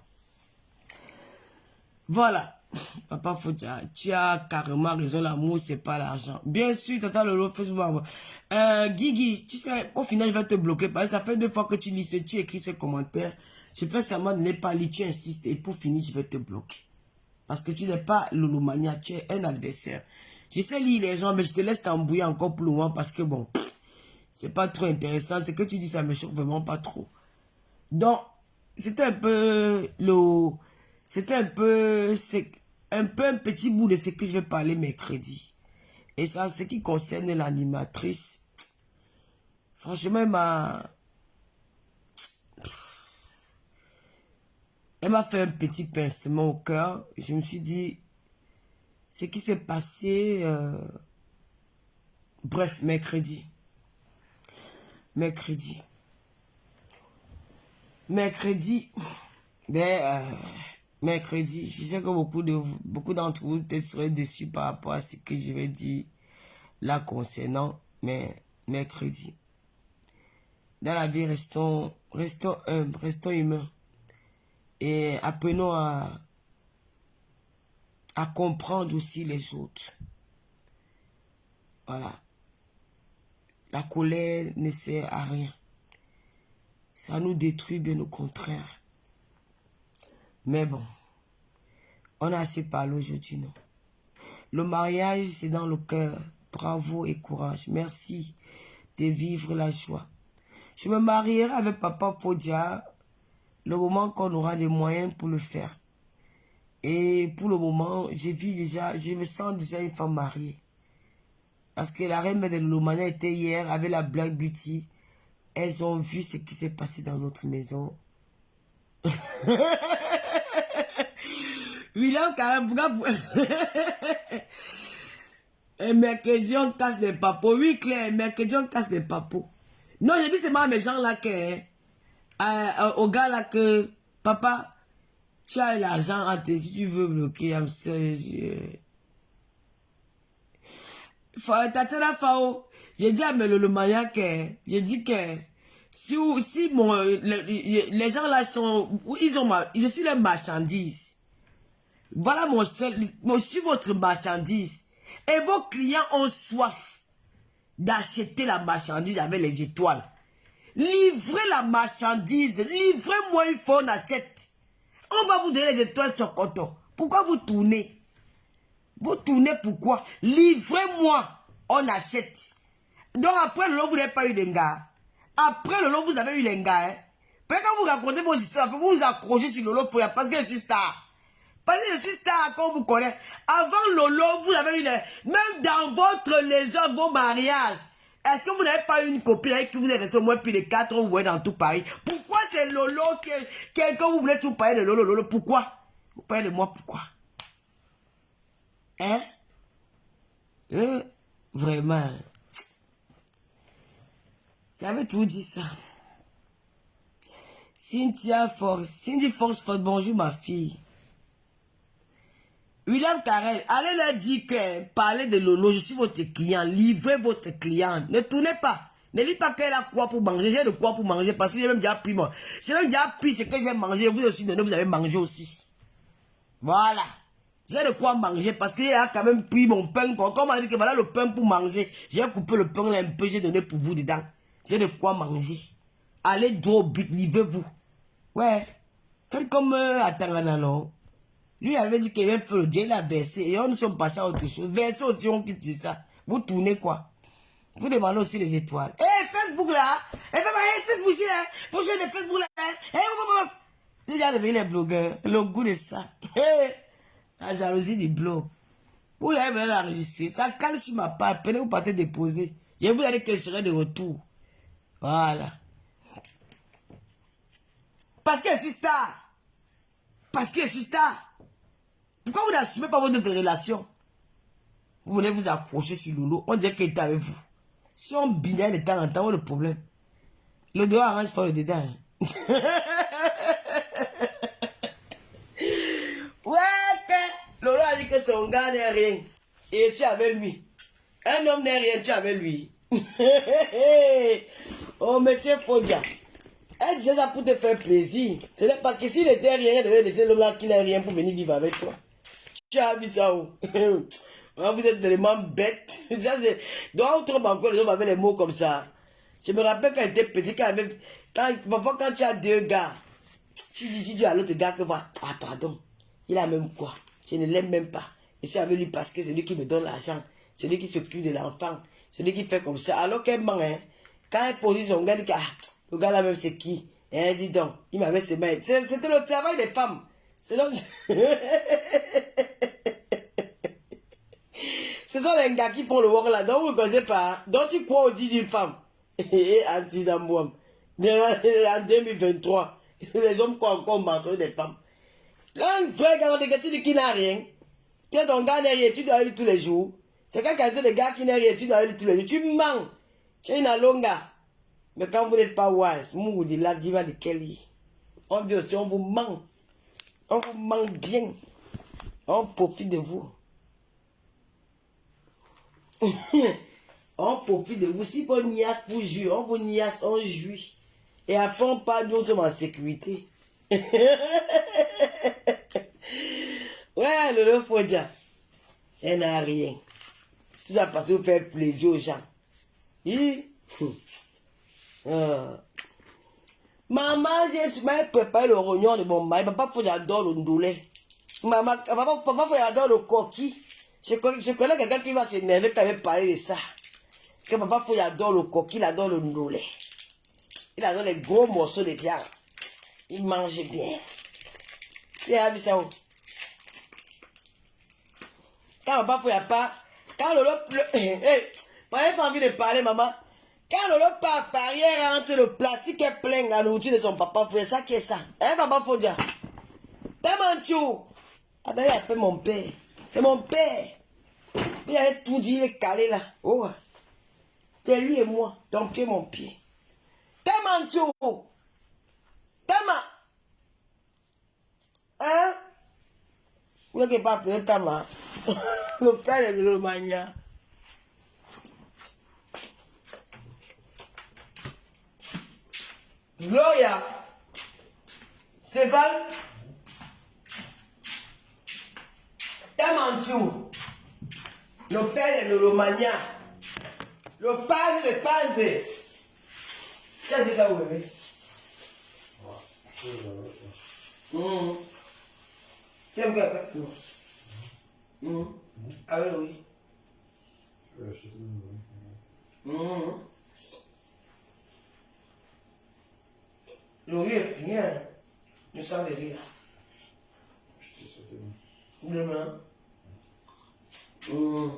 Voilà. Papa Fodia, tu as carrément raison, l'amour, c'est pas l'argent. Bien sûr, tata Lolo, Facebook. Guigui, tu sais, au final, je vais te bloquer parce que ça fait 2 fois que tu lis, tu écris ce commentaire. Je fais seulement de ne pas lire, tu insistes et pour finir, je vais te bloquer. Parce que tu n'es pas Lolomania, tu es un adversaire. Je sais lire les gens, mais je te laisse t'embrouiller encore plus loin parce que bon, c'est pas trop intéressant. Ce que tu dis, ça me choque vraiment pas trop. Donc, c'était un peu c'était un peu un petit bout de ce que je vais parler mercredi. Et ça, ce qui concerne l'animatrice, franchement, elle m'a fait un petit pincement au cœur. Je me suis dit, ce qui s'est passé, bref, mercredi, mercredi, je sais que beaucoup d'entre vous peut-être seraient déçus par rapport à ce que je vais dire là concernant, mais mercredi. Dans la vie, restons humbles, restons humains. Et apprenons à comprendre aussi les autres. Voilà. La colère ne sert à rien. Ça nous détruit, bien au contraire. Mais bon, on a assez parlé aujourd'hui, non? Le mariage, c'est dans le cœur. Bravo et courage. Merci de vivre la joie. Je me marierai avec Papa Fodia le moment qu'on aura les moyens pour le faire. Et pour le moment, je me sens déjà une femme mariée. Parce que la reine de Lomania était hier avec la Black Beauty. Elles ont vu ce qui s'est passé dans notre maison. William, quand même, mercredi, on casse des papos. Oui, Claire, mercredi, on casse des papos. Non, je dis c'est moi, mes gens là, au gars là, que papa, tu as l'argent à tes, si tu veux bloquer, I'm serious. Tatana Fao, j'ai dit à le Maya que, j'ai dit que, si les gens là sont, je suis leur marchandise. Voilà je suis votre marchandise. Et vos clients ont soif d'acheter la marchandise avec les étoiles. Livrez la marchandise, livrez-moi une fois on achète. On va vous donner les étoiles sur coton. Pourquoi vous tournez? Vous tournez pourquoi? Livrez-moi, on achète. Donc après le long, vous n'avez pas eu d'enga. Après le long, vous avez eu l'enga. Hein? Quand vous racontez vos histoires, vous vous accrochez sur Lolo Foya parce que je suis star. Parce que je suis star, qu'on vous connaît. Avant Lolo, vous avez eu même dans votre lézard, vos mariages. Est-ce que vous n'avez pas eu une copine avec qui vous êtes resté au moins plus de 4 ans, vous voyez dans tout Paris? Pourquoi c'est Lolo quand vous voulez tout parler de Lolo, pourquoi? Vous parlez de moi, pourquoi? Hein? Vraiment. J'avais tout dit ça. Cindy Force, bonjour ma fille. William Carrel, allez leur dire que parlez de Lolo, je suis votre client, livrez votre client. Ne tournez pas. Ne dites pas qu'elle a quoi pour manger, j'ai de quoi pour manger parce que j'ai même déjà pris moi. J'ai même déjà pris ce que j'ai mangé, vous aussi donné, vous avez mangé aussi. Voilà. J'ai de quoi manger parce qu'il a quand même pris mon pain. Comme on a dit que voilà le pain pour manger. J'ai coupé le pain là un peu, j'ai donné pour vous dedans. J'ai de quoi manger. Allez droit au but, livrez-vous. Ouais. Faites comme Atangana, non. Lui avait dit qu'il avait fait le Dieu, il a versé. Et on nous sommes passés à autre chose. Verser aussi, on quitte ça. Vous tournez quoi? Vous demandez aussi les étoiles. Eh, Facebook là. Eh, Facebook ici là. Faut jouer de Facebook là. Eh, déjà devenu les blogueurs. Le goût de ça. La jalousie du blog. Vous l'avez bien enregistré. Ça cale sur ma part. Prenez, vous partez déposer. Je vous ai dit que je serai de retour. Voilà. Parce que je suis star. Parce que je suis star. Pourquoi vous n'assumez pas votre relation? Vous voulez vous accrocher sur Lolo. On dirait qu'il est avec vous. Si on binaire de temps en temps, on a le problème. Le dehors arrange pas le dedans. Ouais, Lolo a dit que son gars n'est rien. Et je suis avec lui. Un homme n'est rien, tu es avec lui. Oh, monsieur Fodia. Elle disait ça pour te faire plaisir. Ce n'est pas que s'il était rien, elle devait laisser l'homme là qui n'a rien pour venir vivre avec toi. Tu as vu ça où? Vous êtes tellement bêtes. Ça, c'est... Dans autre encore, les hommes avaient les mots comme ça. Je me rappelle quand j'étais petit, parfois quand tu as deux gars, tu dis à l'autre gars que voilà, ah pardon, il a même quoi? Je ne l'aime même pas. Je suis avec lui parce que c'est lui qui me donne l'argent, c'est lui qui s'occupe de l'enfant, c'est lui qui fait comme ça. Alors qu'elle ment, hein, quand elle pose son gars, elle dit ah, le gars là même c'est qui? Et elle dit donc, il m'avait ses mains. C'était le travail des femmes. C'est donc... Ce sont les gars qui font le work là, donc vous ne connaissez pas. Donc tu crois aux 10 000 femmes. En 10 ans, moi. En 2023, les hommes croient encore au mensonge des femmes. Là, un frère gars, tu dis qu'il n'a rien. Tu es ton gars n'a rien, tu dois aller tous les jours. C'est quand quelqu'un de gars qui n'a rien, tu dois aller tous les jours. Tu mens. Tu es une longa. Mais quand vous n'êtes pas wise, vous dites là, diva de Kelly. On dit aussi, on vous ment. On vous ment bien. On profite de vous. On profite de vous. Si on niasse pour jouer, on vous niasse, on jouit. Et à fond, pas nous sommes en sécurité. Ouais, le Fodia. Elle n'a rien. Tout ça parce que vous faites plaisir aux gens. Maman, j'ai préparé le rognon de mon mari. Papa Fodia adore le ndolé. Papa Fodia adore le coquille. Je connais quelqu'un qui va s'énerver quand il va parler de ça. Que papa Fodia adore le coquille, il adore le ndolé. Il adore les gros morceaux de viande. Il mange bien. Tu as vu ça où? Quand papa Fodia pas... Quand Lolo... J'ai pas envie de parler, maman. Quand Lolo part par arrière entre le plastique est plein de la nourriture de son papa Fodia, ça qui est ça. Hein, papa Fodia? T'es manchou. Ah, d'ailleurs, il appelle mon père. C'est mon père. Il avait tout dit, il est calé là. Oh. C'est lui et moi. Ton pied, mon pied. T'es manchou. T'es ma... Hein? Vous n'avez pas appelé Tama. Le père de Romagna. Gloria. Stéphane. Tamanchou. Le père de Romagna. Le père de Panze. C'est ça, vous bébé. Tu aimes quoi avec nous? Ah oui. Je vais acheter une nouvelle. Le riz est fini, hein? Je sens le riz là. Acheter ça demain. Demain.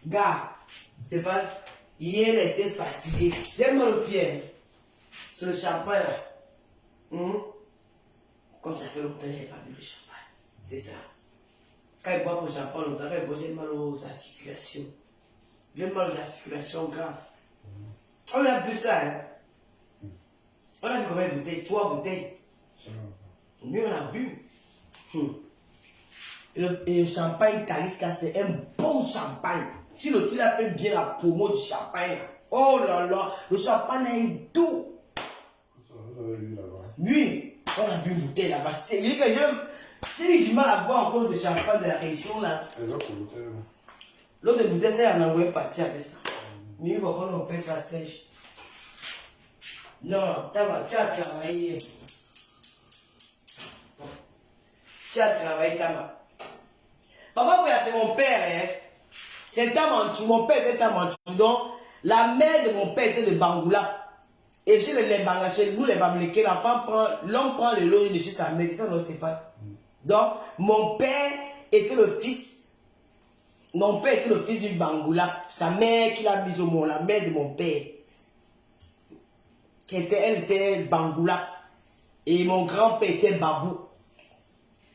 Gars, c'est pas. Hier, elle était fatiguée. J'ai mal au pied. C'est le champagne là. Comme ça fait longtemps qu'elle n'a pas bu le champagne. C'est ça. Quand il boit le champagne longtemps, quand il boit, j'ai mal aux articulations. J'ai mal aux articulations graves. On a bu ça, hein? On a bu combien de bouteilles? 3 bouteilles. Mais on a bu. Et le champagne Kaliska, c'est un bon champagne. Si le type a fait bien la promo du champagne, oh là là, le champagne est doux. Vous avez vu là-bas? Oui, on a bu une bouteille là-bas. C'est lui que j'ai eu du mal à boire encore de champagne de la région là. Et l'autre bouteille là? L'autre bouteille, c'est en envoyé partir avec ça. Mais il va qu'on fait ça sèche. Non, tu as travaillé. Tu as travaillé, Tama. Papa, c'est mon père, hein. C'est Tamanchou. Mon père était Tamanchou. Donc, la mère de mon père était de Bangoula. Et chez les Bangoula, chez nous, les Bamlékés, l'homme prend le logis de chez sa mère. C'est ça, non, c'est pas. Donc, mon père était le fils. Mon père était le fils du Bangoula. Sa mère qui l'a mise au monde, la mère de mon père. Elle était Bangoula. Et mon grand-père était Babou.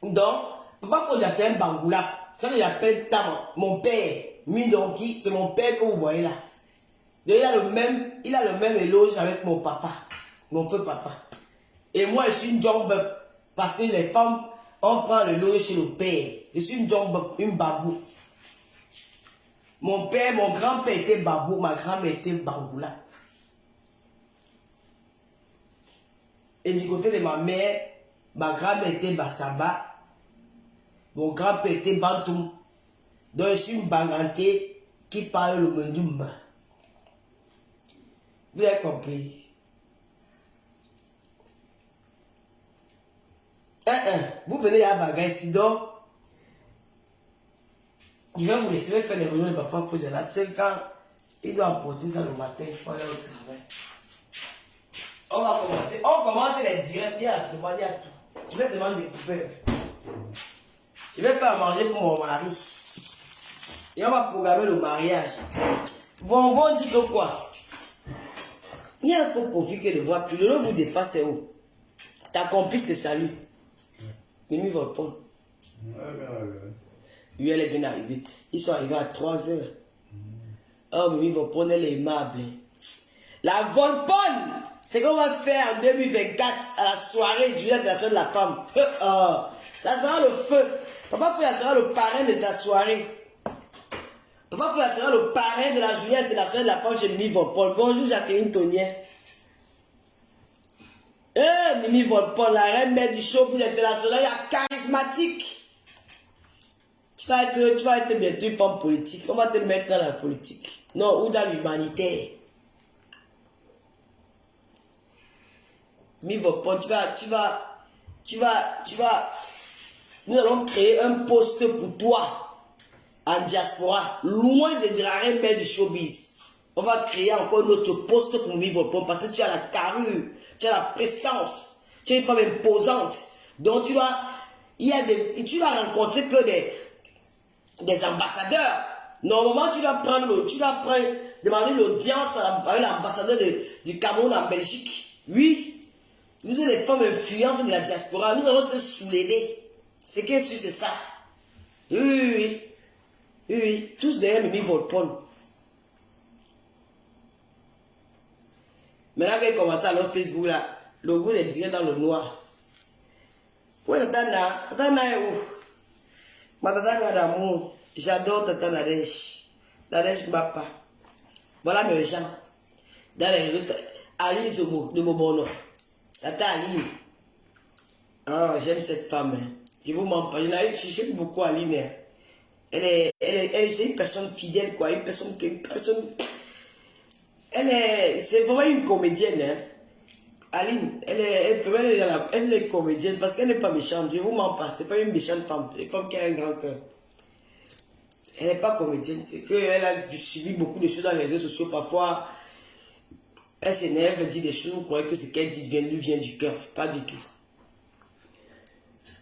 Donc, Papa Fodia, c'est un Bangoula. Ça que j'appelle Tama. Mon père, Mindonki, c'est mon père que vous voyez là. Donc, il a le même éloge avec mon papa. Mon feu papa. Et moi, je suis une jump parce que les femmes, On prend le lot chez le père. Je suis une babou. Mon père, mon grand-père était babou, ma grand-mère était bangoula. Et du côté de ma mère, ma grand-mère était Bassamba. Mon grand-père était Bantoum. Donc je suis une Banganté qui parle le Mendoum. Vous avez compris? Vous venez à Bagay ici, donc je vais vous laisser faire les réunions de papa Fouza là. Tu sais, quand il doit emporter ça le matin, il faut aller au travail. On va commencer. On commence les directs. Il y a tout. Il y a tout. Je vais seulement découper. Je vais faire manger pour mon mari. Et on va programmer le mariage. Bon, dit que quoi? Il y a un faux profit que de voir. Puis le nom vous dépasse où? Ta complice te salue. Mimi va répondre. Oui, elle est bien arrivée. Ils sont arrivés à 3 heures. Oh, Mimi va prendre, elle est aimable. La Volpone, c'est qu'on va faire en 2024 à la soirée du journée international de la femme. Ça sera le feu. Papa Fouya sera le parrain de ta soirée. Papa Fouya sera le parrain de la journée internationale de la femme chez Mimi Volpone. Bonjour Jacqueline Tonien. Mimi Volpone, la reine mère du showbiz international, elle est charismatique. Tu vas être bientôt une femme politique. On va te mettre dans la politique. Non, ou dans l'humanitaire. Mimi Volpone, tu vas. Nous allons créer un poste pour toi en diaspora, loin de la reine mère du showbiz. On va créer encore notre poste pour Mimi Volpone parce que tu as la carrure, tu as la prestance, tu es une femme imposante. Donc tu vas rencontrer que des ambassadeurs. Normalement, tu dois demander l'audience avec l'ambassadeur du Cameroun en Belgique. Oui, nous sommes des femmes influentes de la diaspora, nous allons te soulever. C'est qu'est-ce que c'est ça? Oui. Tous derrière Mimi Volpone. Maintenant qu'elle commence à leur Facebook là, le goût est direct dans le noir. Oui, Tatana est où? Ma Tatana d'amour. J'adore Tata Nadège. Nadège Mbapa. Voilà mes gens. Dans les réseaux, Aline Zomo de Mobono. Tata Aline. Oh, j'aime cette femme. Hein. Je vous mens pas. J'aime beaucoup Aline. Hein. Elle est une personne fidèle, quoi. C'est vraiment une comédienne. Hein. Aline, elle est comédienne parce qu'elle n'est pas méchante. Je vous mens pas. C'est pas une méchante femme. C'est une femme qui a un grand cœur. Elle n'est pas comédienne. C'est qu'elle a subi beaucoup de choses dans les réseaux sociaux. Parfois, elle s'énerve, elle dit des choses. Vous croyez que ce qu'elle dit lui vient du cœur. Pas du tout.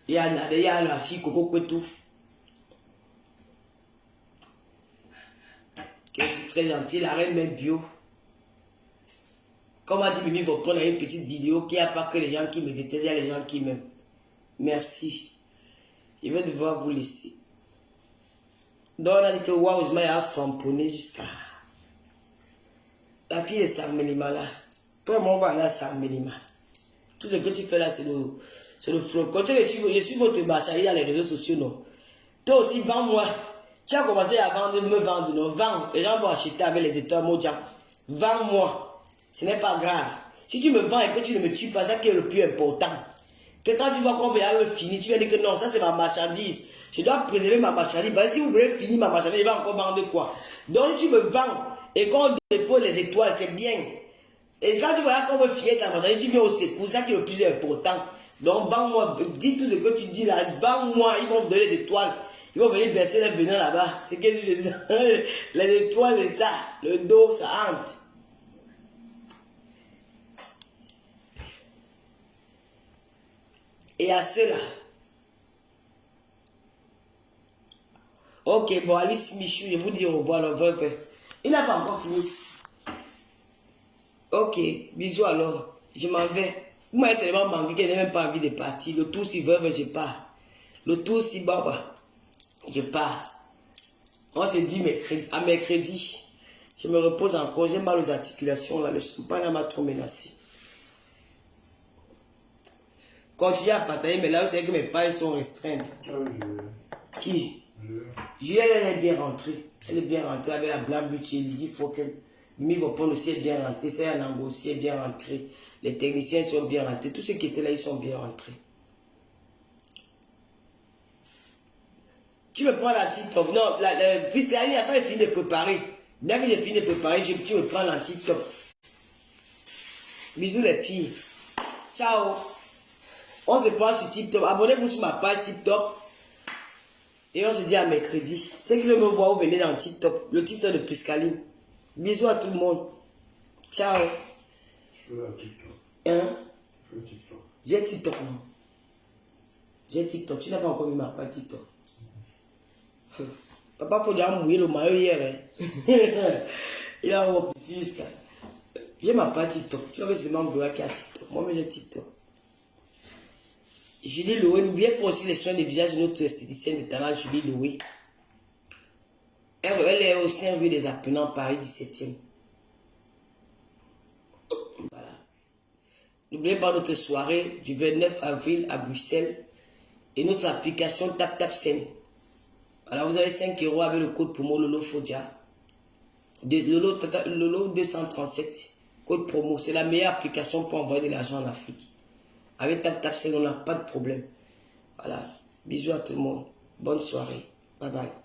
Il y a la fille Coco Kwetou. C'est très gentil, la reine même bio. Comme a dit Mimi Volpone, il y a une petite vidéo qui n'a pas que les gens qui me détestent, il y a les gens qui m'aiment. Merci. Je vais devoir vous laisser. Donc on a dit que waouh, je a famponné jusqu'à. La fille de Sarmelima là. Toi, on va aller à Sarmelima. Tout ce que tu fais là, c'est le flot. Quand je suis votre bachari dans les réseaux sociaux, non. Toi aussi, vends-moi. Tu as commencé à me vendre, non? Vends. Les gens vont acheter avec les étoiles, mon diable. Vends-moi. Ce n'est pas grave. Si tu me vends et que tu ne me tues pas, ça qui est le plus important. Que quand tu vois qu'on va me finir, tu vas dire que non, ça c'est ma marchandise. Je dois préserver ma marchandise. Parce que si vous voulez finir ma marchandise, il va encore vendre quoi? Donc si tu me vends et qu'on dépose les étoiles, c'est bien. Et quand tu vois qu'on veut finir ta marchandise, tu viens au secours, ça qui est le plus important. Donc vends-moi, dis tout ce que tu dis là, vends-moi, ils vont me donner les étoiles. Ils vont venir verser les venins là-bas. C'est que je dis. Les étoiles, les ça, le dos, ça hante. Et à cela. Ok, bon, Alice Michou, je vous dis au revoir. Il n'a pas encore fini. Ok, bisous alors. Je m'en vais. Vous m'avez tellement manqué qu'elle n'a même pas envie de partir. Le tour si veut, je pars. Le tour si baba. Je pars. On s'est dit à mercredi. Je me repose encore. J'ai mal aux articulations. Là. Le champagne m'a trop menacé. Continuez à partager, mais là, vous savez que mes pages sont restreintes. Ah oui, je vais. Qui? Je vais. Juliette, elle est bien rentrée. Elle est bien rentrée avec la Black Beauty. Elle dit faut que Mivopon aussi est bien rentré. C'est un angle aussi est bien rentré. Les techniciens sont bien rentrés. Tous ceux qui étaient là, ils sont bien rentrés. Tu me prends la TikTok. Non, puisque la ligne, attends, j'ai fini de préparer. Bien que j'ai fini de préparer, tu me prends la TikTok. Bisous les filles. Ciao. On se prend sur TikTok. Abonnez-vous sur ma page TikTok. Et on se dit à mercredi. Ceux qui veulent me voir, vous venez dans TikTok. Le TikTok de Piscaline. Bisous à tout le monde. Ciao. Je veux un TikTok. Hein? Je veux un TikTok. J'ai TikTok, non? J'ai TikTok. Tu n'as pas encore vu ma page TikTok. Papa, faut déjà mouiller le maillot hier. Hein? Il a un petit jusqu'à. J'ai ma page TikTok. Tu vois, c'est mon qui a TikTok. Moi, mais j'ai TikTok. Julie Loué, n'oubliez pas aussi les soins de visage de notre esthéticienne de talent, Julie Loué. Elle est au sein rue des Apprenants, Paris 17e. Voilà. N'oubliez pas notre soirée du 29 avril à Bruxelles et notre application TapTapSend. Alors vous avez 5 € avec le code promo Lolo Fodia. Lolo 237. Code promo. C'est la meilleure application pour envoyer de l'argent en Afrique. Avec TapTapSend, on n'a pas de problème. Voilà. Bisous à tout le monde. Bonne soirée. Bye bye.